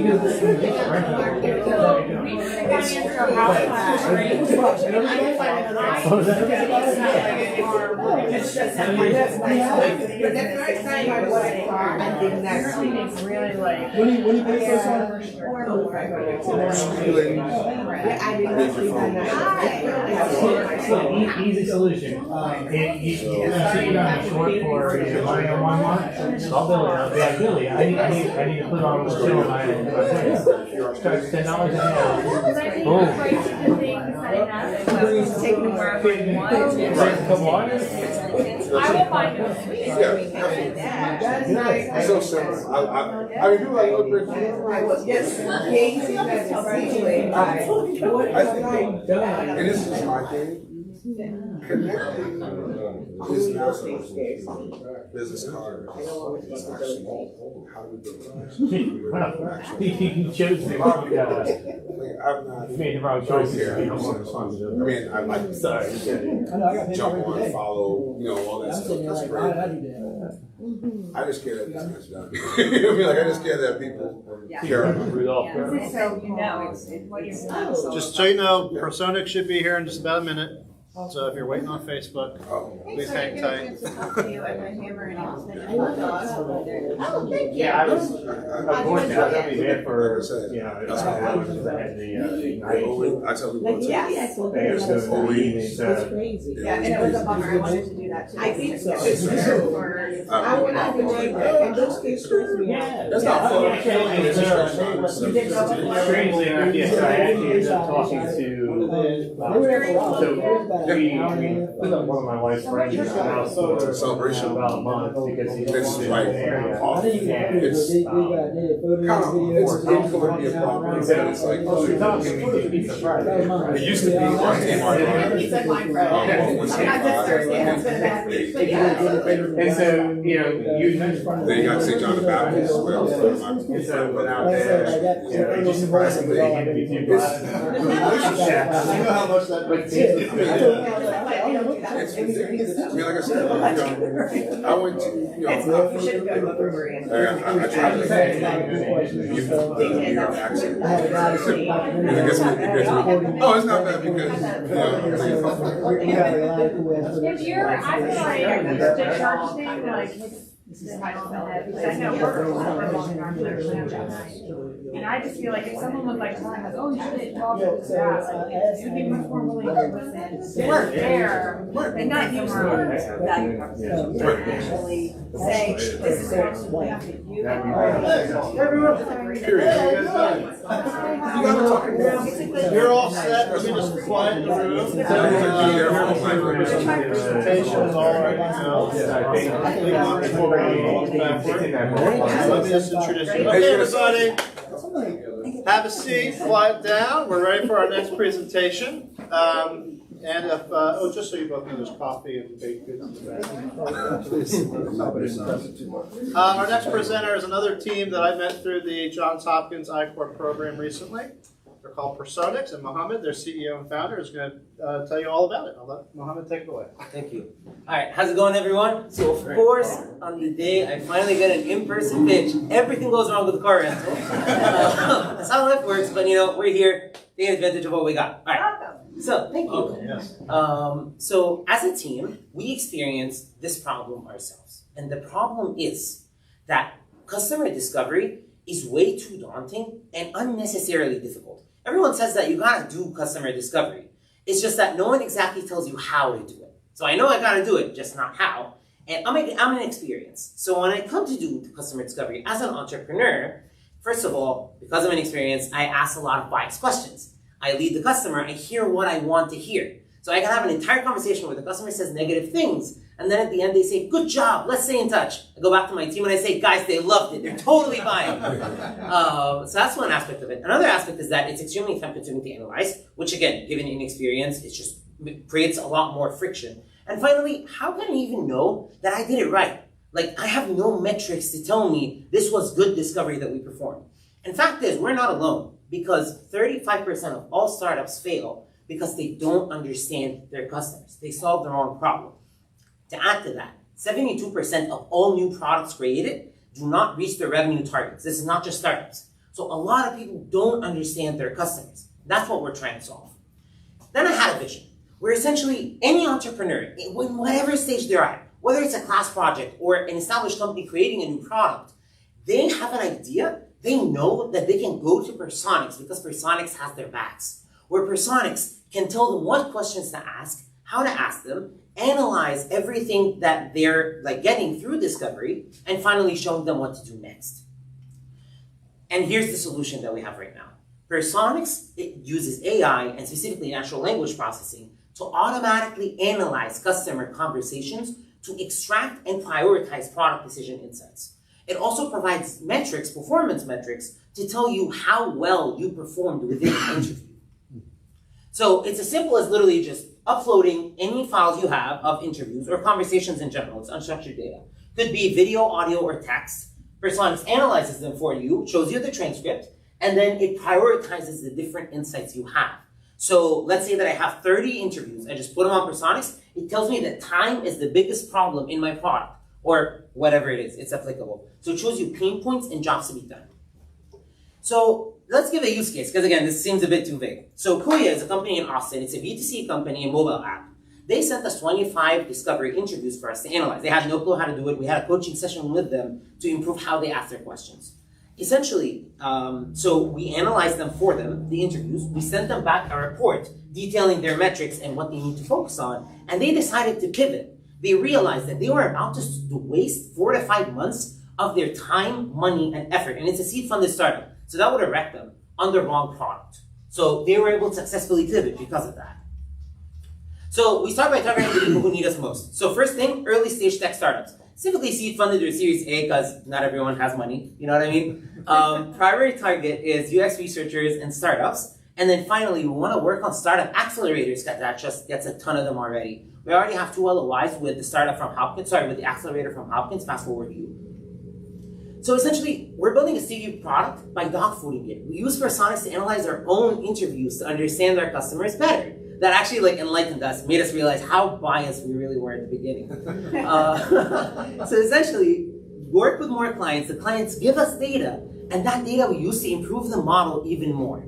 really like. When you pay for Easy solution. You see on short for your money on 1 month. I'll bill it. I'll be like, Billy, I need to put on a show on my charge $10 a day. Boom. Come on. I will find it. It's so simple. I mean, people like look pretty cool. I think, and this is my thing. Connecting is not a business card. It's actually how do we build a You chose the wrong I'm not. you made the wrong choice here. I mean, I like Sorry. jump on, follow, all that stuff. That's great. I just care that this gets done. I mean, like, I just care that people care about it. So you know, it's not. Just so you know, Personix should be here in just about a minute. So if you're waiting on Facebook, please hang tight. Yeah, I was unfortunately I was gonna be there for That's my hours because I had the Ignite. I tell people, Yes. It's crazy. Yeah, and it was a bummer, I wanted to do that too. I think so. It's true. I would have enjoyed that, and those kids stress me out. Yeah. that's not fun. It's just Strangely enough, yes, I actually ended up talking to one of my wife's friends in the house for celebration about a month because he's It's in the right. area. It's in Columbia property, but it's like, So we're talking, we did pizza Friday. it used to be on Kmart. He said mine Friday. I'm not Not this Thursday, it's been a bad week, but yeah. And so, you Then you got St. John the Baptist, where else? and so without there, just surprisingly, they can't be too bad. You know how much that But It's ridiculous. I mean, like I said, I went to, You should go to a brewery and. I tried to say, you New York accent. It gets me. Oh, it's not bad because, If you're, I feel like the church thing, like, I know we're a long time and I just feel like if someone was like telling us, oh, you shouldn't talk to that, like, it would be much more willing to listen. They weren't there, and not you were. Actually say, this is actually you. You're all set. Let me just quiet the room. Presentation is all right now. Let me just introduce you. Okay, everybody, have a seat, quiet down. We're ready for our next presentation. And if, just so you both know, there's coffee and baked goods in the back. Our next presenter is another team that I met through the Johns Hopkins I-Corps program recently. They're called Personix, and Mohammed, their CEO and founder, is going to tell you all about it. I'll let Mohammed take it away. Thank you. All right, how's it going, everyone? So, of course, on the day I finally get an in-person pitch, everything goes wrong with the car rental. That's how life works, but we're here taking advantage of what we got. All right. So, thank you. Yes. So, as a team, we experienced this problem ourselves. And the problem is that customer discovery is way too daunting and unnecessarily difficult. Everyone says that you gotta do customer discovery. It's just that no one exactly tells you how to do it. So I know I gotta do it, just not how. And I'm an experience. So when I come to do customer discovery as an entrepreneur, first of all, because I'm an experience, I ask a lot of biased questions. I lead the customer, I hear what I want to hear. So I can have an entire conversation where the customer says negative things, and then at the end they say, good job, let's stay in touch. I go back to my team and I say, guys, they loved it, they're totally buying. So that's one aspect of it. Another aspect is that it's extremely time consuming to analyze, which again, given inexperience, it creates a lot more friction. And finally, how can I even know that I did it right? Like, I have no metrics to tell me this was good discovery that we performed. And fact is, we're not alone, because 35% of all startups fail because they don't understand their customers. They solve the wrong problem. To add to that, 72% of all new products created do not reach their revenue targets. This is not just startups. So a lot of people don't understand their customers. That's what we're trying to solve. Then I had a vision where essentially any entrepreneur, in whatever stage they're at, whether it's a class project or an established company creating a new product, they have an idea, they know that they can go to Personix because Personix has their backs. Where Personix can tell them what questions to ask, how to ask them, analyze everything that they're getting through discovery, and finally showing them what to do next. And here's the solution that we have right now. Personix, it uses AI and specifically natural language processing to automatically analyze customer conversations to extract and prioritize product decision insights. It also provides metrics, performance metrics, to tell you how well you performed within an interview. So it's as simple as literally just uploading any files you have of interviews or conversations in general. It's unstructured data. Could be video, audio, or text. Personix analyzes them for you, shows you the transcript, and then it prioritizes the different insights you have. So let's say that I have 30 interviews. I just put them on Personix. It tells me that time is the biggest problem in my product, or whatever it is, it's applicable. So it shows you pain points and jobs to be done. So let's give a use case, because again, this seems a bit too vague. So Kuya is a company in Austin. It's a B2C company, a mobile app. They sent us 25 discovery interviews for us to analyze. They had no clue how to do it. We had a coaching session with them to improve how they ask their questions. Essentially, so we analyzed them for them, the interviews. We sent them back a report detailing their metrics and what they need to focus on. And they decided to pivot. They realized that they were about to waste 4 to 5 months of their time, money, and effort. And it's a seed-funded startup. So that would have wrecked them on the wrong product. So they were able to successfully pivot because of that. So we start by targeting the people who need us most. So first thing, early stage tech startups. Typically seed-funded or Series A because not everyone has money. You know what I mean? Primary target is UX researchers and startups. And then finally, we want to work on startup accelerators because that just gets a ton of them already. We already have 2 LOIs with the startup from Hopkins, with the accelerator from Hopkins, fast forward you. So essentially, we're building a CV product by dog fooding it. We use Personix to analyze our own interviews to understand our customers better. That actually enlightened us, made us realize how biased we really were at the beginning. So essentially, work with more clients. The clients give us data, and that data we use to improve the model even more.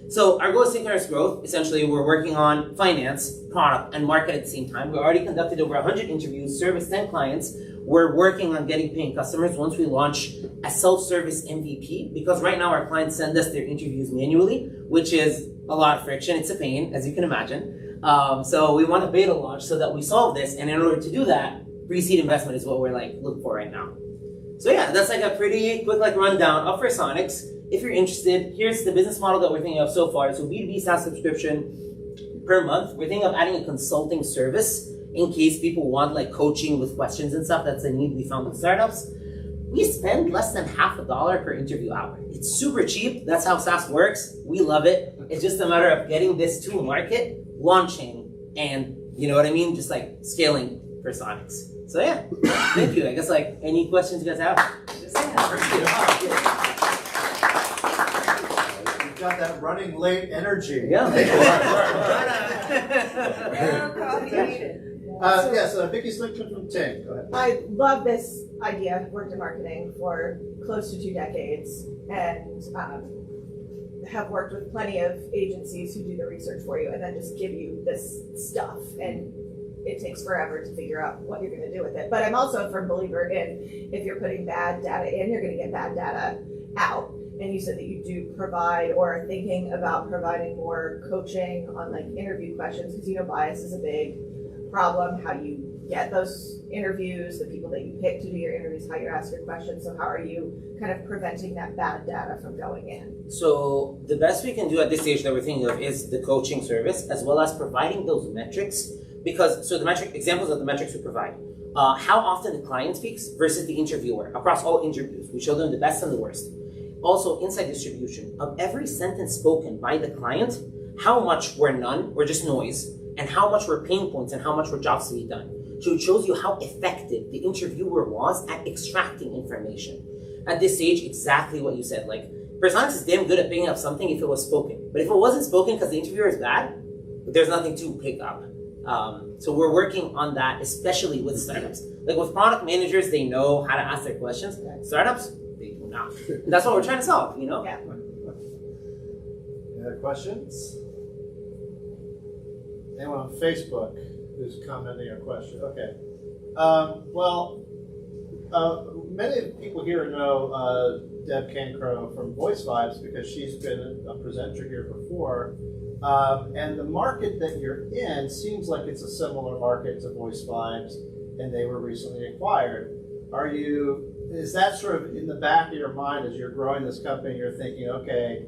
So our goal is synchronous growth. Essentially, we're working on finance, product, and market at the same time. We already conducted over 100 interviews, serviced 10 clients. We're working on getting paying customers once we launch a self-service MVP, because right now our clients send us their interviews manually, which is a lot of friction. It's a pain, as you can imagine. So we want a beta launch so that we solve this. And in order to do that, pre-seed investment is what we're looking for right now. So yeah, that's a pretty quick rundown of Personix. If you're interested, here's the business model that we're thinking of so far. So B2B SaaS subscription per month. We're thinking of adding a consulting service in case people want coaching with questions and stuff. That's a need we found with startups. We spend less than $50 per interview hour. It's super cheap. That's how SaaS works. We love it. It's just a matter of getting this to market, launching, and you know what I mean? Just scaling Personix. So yeah, thank you. I guess any questions you guys have? You've got that running late energy. Yeah. So Vicky Slickman from Ting. Go ahead. I love this idea. I've worked in marketing for close to 2 decades and have worked with plenty of agencies who do the research for you and then just give you this stuff. And it takes forever to figure out what you're going to do with it. But I'm also a firm believer in if you're putting bad data in, you're going to get bad data out. And you said that you do provide or are thinking about providing more coaching on interview questions because bias is a big problem, how you get those interviews, the people that you pick to do your interviews, how you ask your questions. So how are you kind of preventing that bad data from going in? So the best we can do at this stage that we're thinking of is the coaching service, as well as providing those metrics. Because, so the examples of the metrics we provide, how often the client speaks versus the interviewer across all interviews. We show them the best and the worst. Also, insight distribution of every sentence spoken by the client, how much were none or just noise, and how much were pain points and how much were jobs to be done. So it shows you how effective the interviewer was at extracting information. At this stage, exactly what you said. Personix is damn good at picking up something if it was spoken. But if it wasn't spoken because the interviewer is bad, there's nothing to pick up. So we're working on that, especially with startups. With product managers, they know how to ask their questions. Startups, they do not. And that's what we're trying to solve, you know? Yeah. Any other questions? Anyone on Facebook who's commenting or question? Okay. Many people here know Deb Cancro from Voice Vibes because she's been a presenter here before. And the market that you're in seems like it's a similar market to Voice Vibes, and they were recently acquired. Is that sort of in the back of your mind as you're growing this company, you're thinking, okay,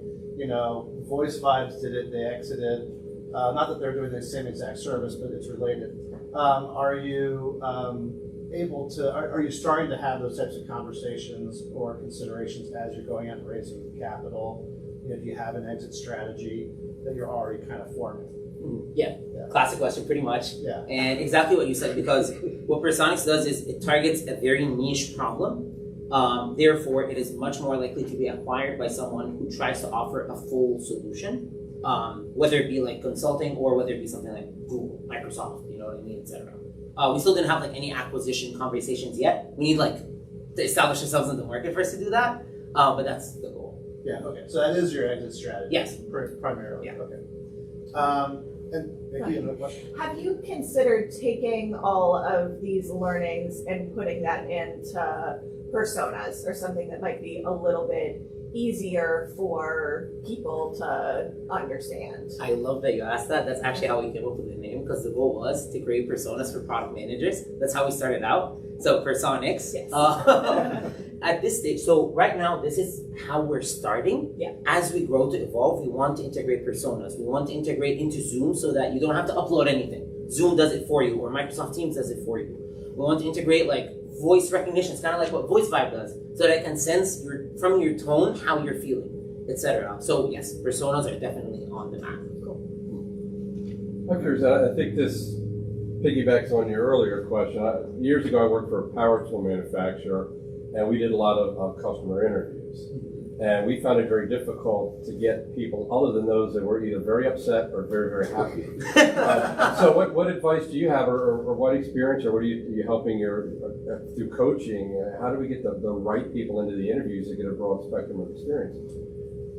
Voice Vibes did it, they exited. Not that they're doing the same exact service, but it's related. Are you starting to have those types of conversations or considerations as you're going out and raising capital? Do you have an exit strategy that you're already kind of forming? Yeah, classic question, pretty much. Yeah. And exactly what you said, because what Personix does is it targets a very niche problem. Therefore, it is much more likely to be acquired by someone who tries to offer a full solution, whether it be like consulting or whether it be something like Google, Microsoft, you know what I mean, etc. We still didn't have like any acquisition conversations yet. We need like to establish ourselves in the market first to do that, but that's the goal. Yeah, okay. So that is your exit strategy? Yes. Primarily? Yeah. Okay. And maybe another question? Have you considered taking all of these learnings and putting that into personas or something that might be a little bit easier for people to understand? I love that you asked that. That's actually how we came up with the name, because the goal was to create personas for product managers. That's how we started out. So Personix. Yes. At this stage, so right now, this is how we're starting. Yeah. As we grow to evolve, we want to integrate personas. We want to integrate into Zoom so that you don't have to upload anything. Zoom does it for you, or Microsoft Teams does it for you. We want to integrate like voice recognition. It's kind of like what Voice Vibe does, so that it can sense from your tone how you're feeling, etc. So yes, personas are definitely on the map. I think this piggybacks on your earlier question. Years ago, I worked for a power tool manufacturer, and we did a lot of customer interviews. And we found it very difficult to get people, other than those that were either very upset or very, very happy. So what advice do you have, or what experience, or what are you helping through coaching? How do we get the right people into the interviews to get a broad spectrum of experience?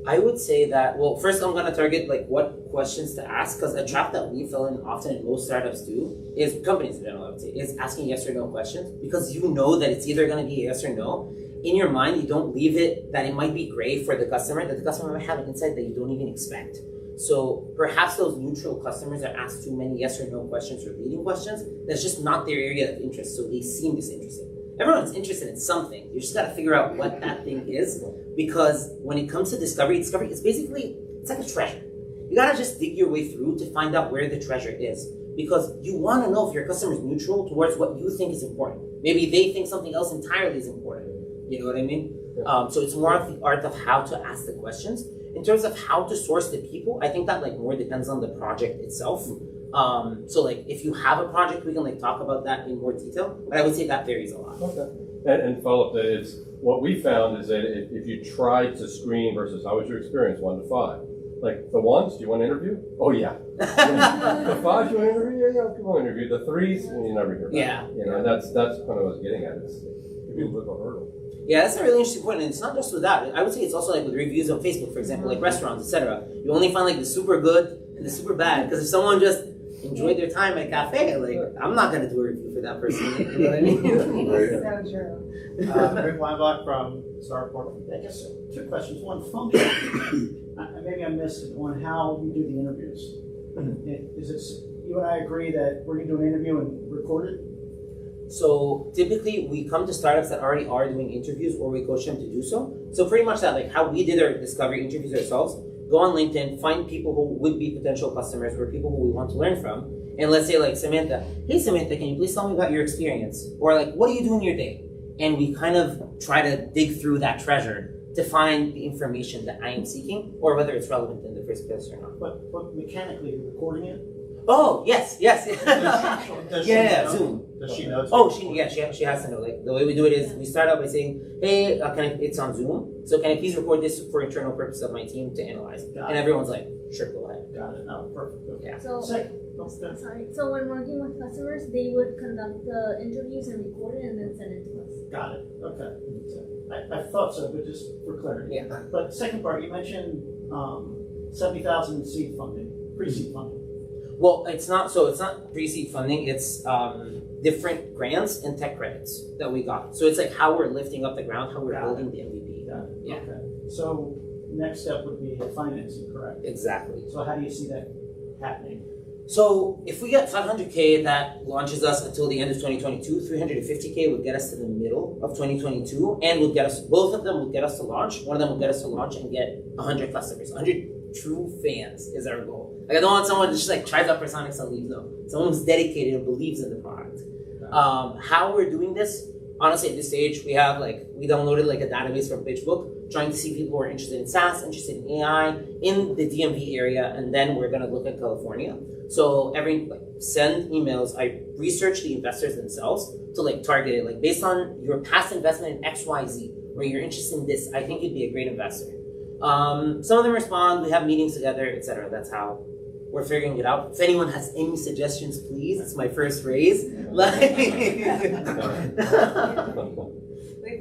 I would say that, well, first I'm going to target like what questions to ask, because a trap that we fell in often and most startups do is, companies in general I would say, is asking yes or no questions, because you know that it's either going to be yes or no. In your mind, you don't leave it that it might be gray for the customer, that the customer might have an insight that you don't even expect. So perhaps those neutral customers that ask too many yes or no questions or leading questions, that's just not their area of interest, so they seem disinterested. Everyone's interested in something. You just got to figure out what that thing is, because when it comes to discovery, it's like a treasure. You got to just dig your way through to find out where the treasure is, because you want to know if your customer is neutral towards what you think is important. Maybe they think something else entirely is important. You know what I mean? Yeah. So it's more of the art of how to ask the questions. In terms of how to source the people, I think that like more depends on the project itself. So like if you have a project, we can like talk about that in more detail, but I would say that varies a lot. Okay. And follow up, it's what we found is that if you try to screen versus how was your experience, 1 to 5. Like the 1s, do you want to interview? Oh yeah. The 5s, you want to interview? Yeah, come on, interview. The 3s, you never hear back. Yeah. You know, and that's kind of what I was getting at. It's a bit of a hurdle. Yeah, that's a really interesting point, and it's not just with that. I would say it's also like with reviews on Facebook, for example, like restaurants, etc. You only find like the super good and the super bad, because if someone just enjoyed their time at a cafe, like I'm not gonna do a review for that person. You know what I mean? So true. Rick Weinbach from Starport. I guess 2 questions. One, function. Maybe I missed it on how you do the interviews. Is it you and I agree that we're going to do an interview and record it? So typically we come to startups that already are doing interviews, or we coach them to do so. So pretty much that, like how we did our discovery interviews ourselves, go on LinkedIn, find people who would be potential customers or people who we want to learn from. And let's say like Samantha, hey Samantha, can you please tell me about your experience? Or like, what do you do in your day? And we kind of try to dig through that treasure to find the information that I am seeking, or whether it's relevant in the first place or not. But mechanically, you're recording it? Oh, yes. Does she Yeah, know? Zoom. Does she know? Oh, she has to know. Like the way we do it is we start out by saying, "Hey, it's on Zoom, so can I please record this for internal purpose of my team to analyze?" And everyone's like, "Sure, go ahead." Got it. Oh, perfect. Okay. Yeah. So, Second. so when working with customers, they would conduct the interviews and record it and then send it to us. Got it. Okay. I thought so, but just for clarity. Yeah. But second part, you mentioned 70,000 in seed funding, pre-seed funding. Well, it's not pre-seed funding, it's different grants and tech credits that we got. So it's like how we're lifting up the ground, how we're building the MVP. Yeah. Okay. So next step would be financing, correct? Exactly. So how do you see that happening? So if we get 500K, that launches us until the end of 2022. 350K would get us to the middle of 2022, and would get us, both of them would get us to launch. One of them would get us to launch and get 100 customers. 100 true fans is our goal. Like, I don't want someone to just like tries out Personix and leaves. No, someone who's dedicated and believes in the product. How we're doing this, honestly, at this stage, we downloaded like a database from PitchBook, trying to see people who are interested in SaaS, interested in AI, in the DMV area, and then we're gonna look at California. So send emails. I research the investors themselves to like target it, like based on your past investment in XYZ, where you're interested in this, I think you'd be a great investor. Some of them respond, we have meetings together, etc. That's how we're figuring it out. If anyone has any suggestions, please, it's my first raise. We have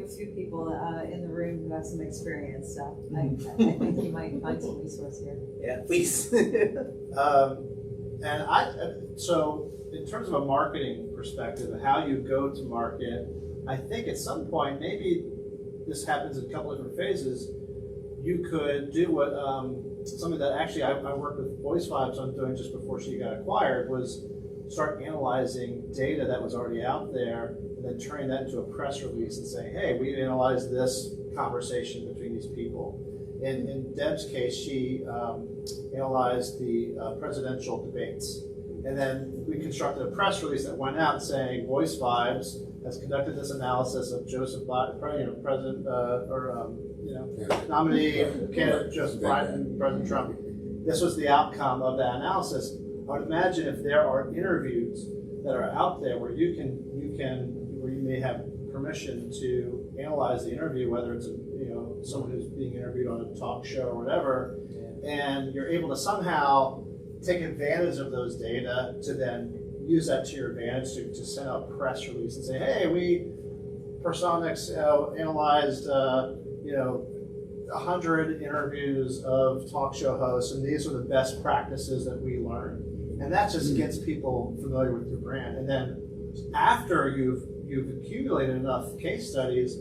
a few people in the room who have some experience, so I think you might find some resource here. Yeah, please. So in terms of a marketing perspective, how you go to market, I think at some point, maybe this happens in a couple different phases, you could do what something that actually I worked with Voice Vibes on doing just before she got acquired, was start analyzing data that was already out there and then turning that into a press release and saying, hey, we analyzed this conversation between these people. In Deb's case, she analyzed the presidential debates. And then we constructed a press release that went out saying Voice Vibes has conducted this analysis of Joseph Biden, nominee candidate Joseph Biden, President Trump. This was the outcome of that analysis. I would imagine if there are interviews that are out there where where you may have permission to analyze the interview, whether it's someone who's being interviewed on a talk show or whatever, and you're able to somehow take advantage of those data to then use that to your advantage to send out a press release and say, hey, we Personix analyzed 100 interviews of talk show hosts, and these are the best practices that we learned. And that just gets people familiar with your brand. And then after you've accumulated enough case studies,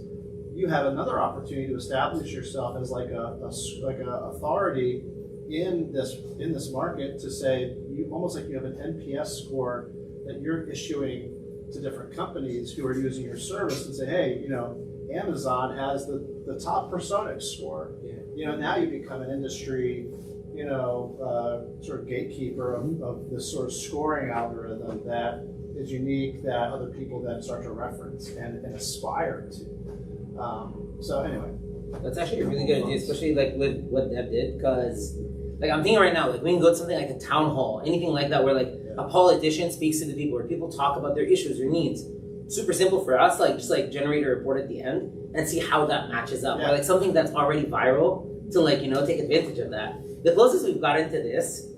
you have another opportunity to establish yourself as like a authority in this market, to say almost like you have an NPS score that you're issuing to different companies who are using your service, and say, hey, Amazon has the top Personix score. Now you become an industry sort of gatekeeper of this sort of scoring algorithm that is unique, that other people then start to reference and aspire to. So anyway, that's actually a really good idea, especially like with what Deb did, because like I'm thinking right now, like we can go to something like a town hall, anything like that, where like a politician speaks to the people, where people talk about their issues or needs. Super simple for us, like just like generate a report at the end and see how that matches up, or like something that's already viral to like take advantage of that. The closest we've gotten to this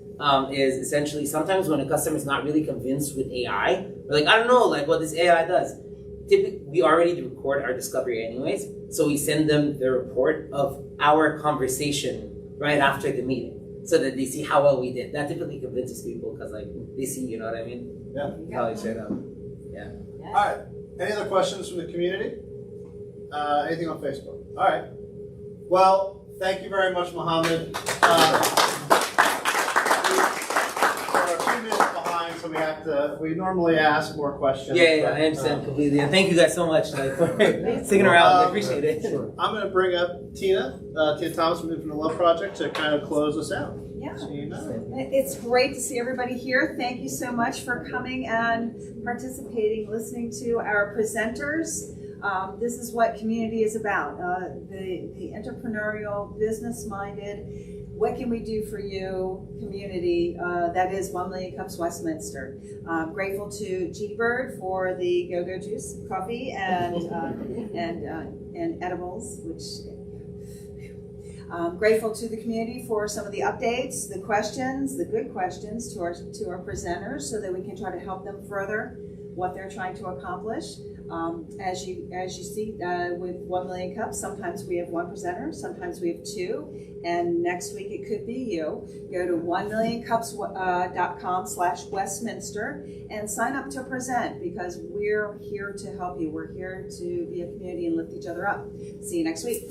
is essentially sometimes when a customer is not really convinced with AI, we're like, I don't know, like what this AI does. Typically, we already record our discovery anyways, so we send them the report of our conversation right after the meeting, so that they see how well we did. That typically convinces people, because like they see, you know what I mean? Yeah. How I straight up. Yeah. All right. Any other questions from the community? Anything on Facebook? All right. Well, thank you very much, Mohammed. We're 2 minutes behind, so we normally ask more questions. Yeah, I understand completely. And thank you guys so much for sticking around. I appreciate it. Sure. I'm going to bring up Tina Thomas from Infinite Love Project to kind of close us out. Yeah. Tina. It's great to see everybody here. Thank you so much for coming and participating, listening to our presenters. This is what community is about. The entrepreneurial, business-minded, what can we do for you community that is 1 Million Cups Westminster. Grateful to G Bird for the go-go juice, coffee, and edibles, which grateful to the community for some of the updates, the questions, the good questions to our presenters, so that we can try to help them further. what they're trying to accomplish. As you see with 1 Million Cups, sometimes we have one presenter, sometimes we have two, and next week it could be you. Go to 1millioncups.com/Westminster and sign up to present, because we're here to help you. We're here to be a community and lift each other up. See you next week.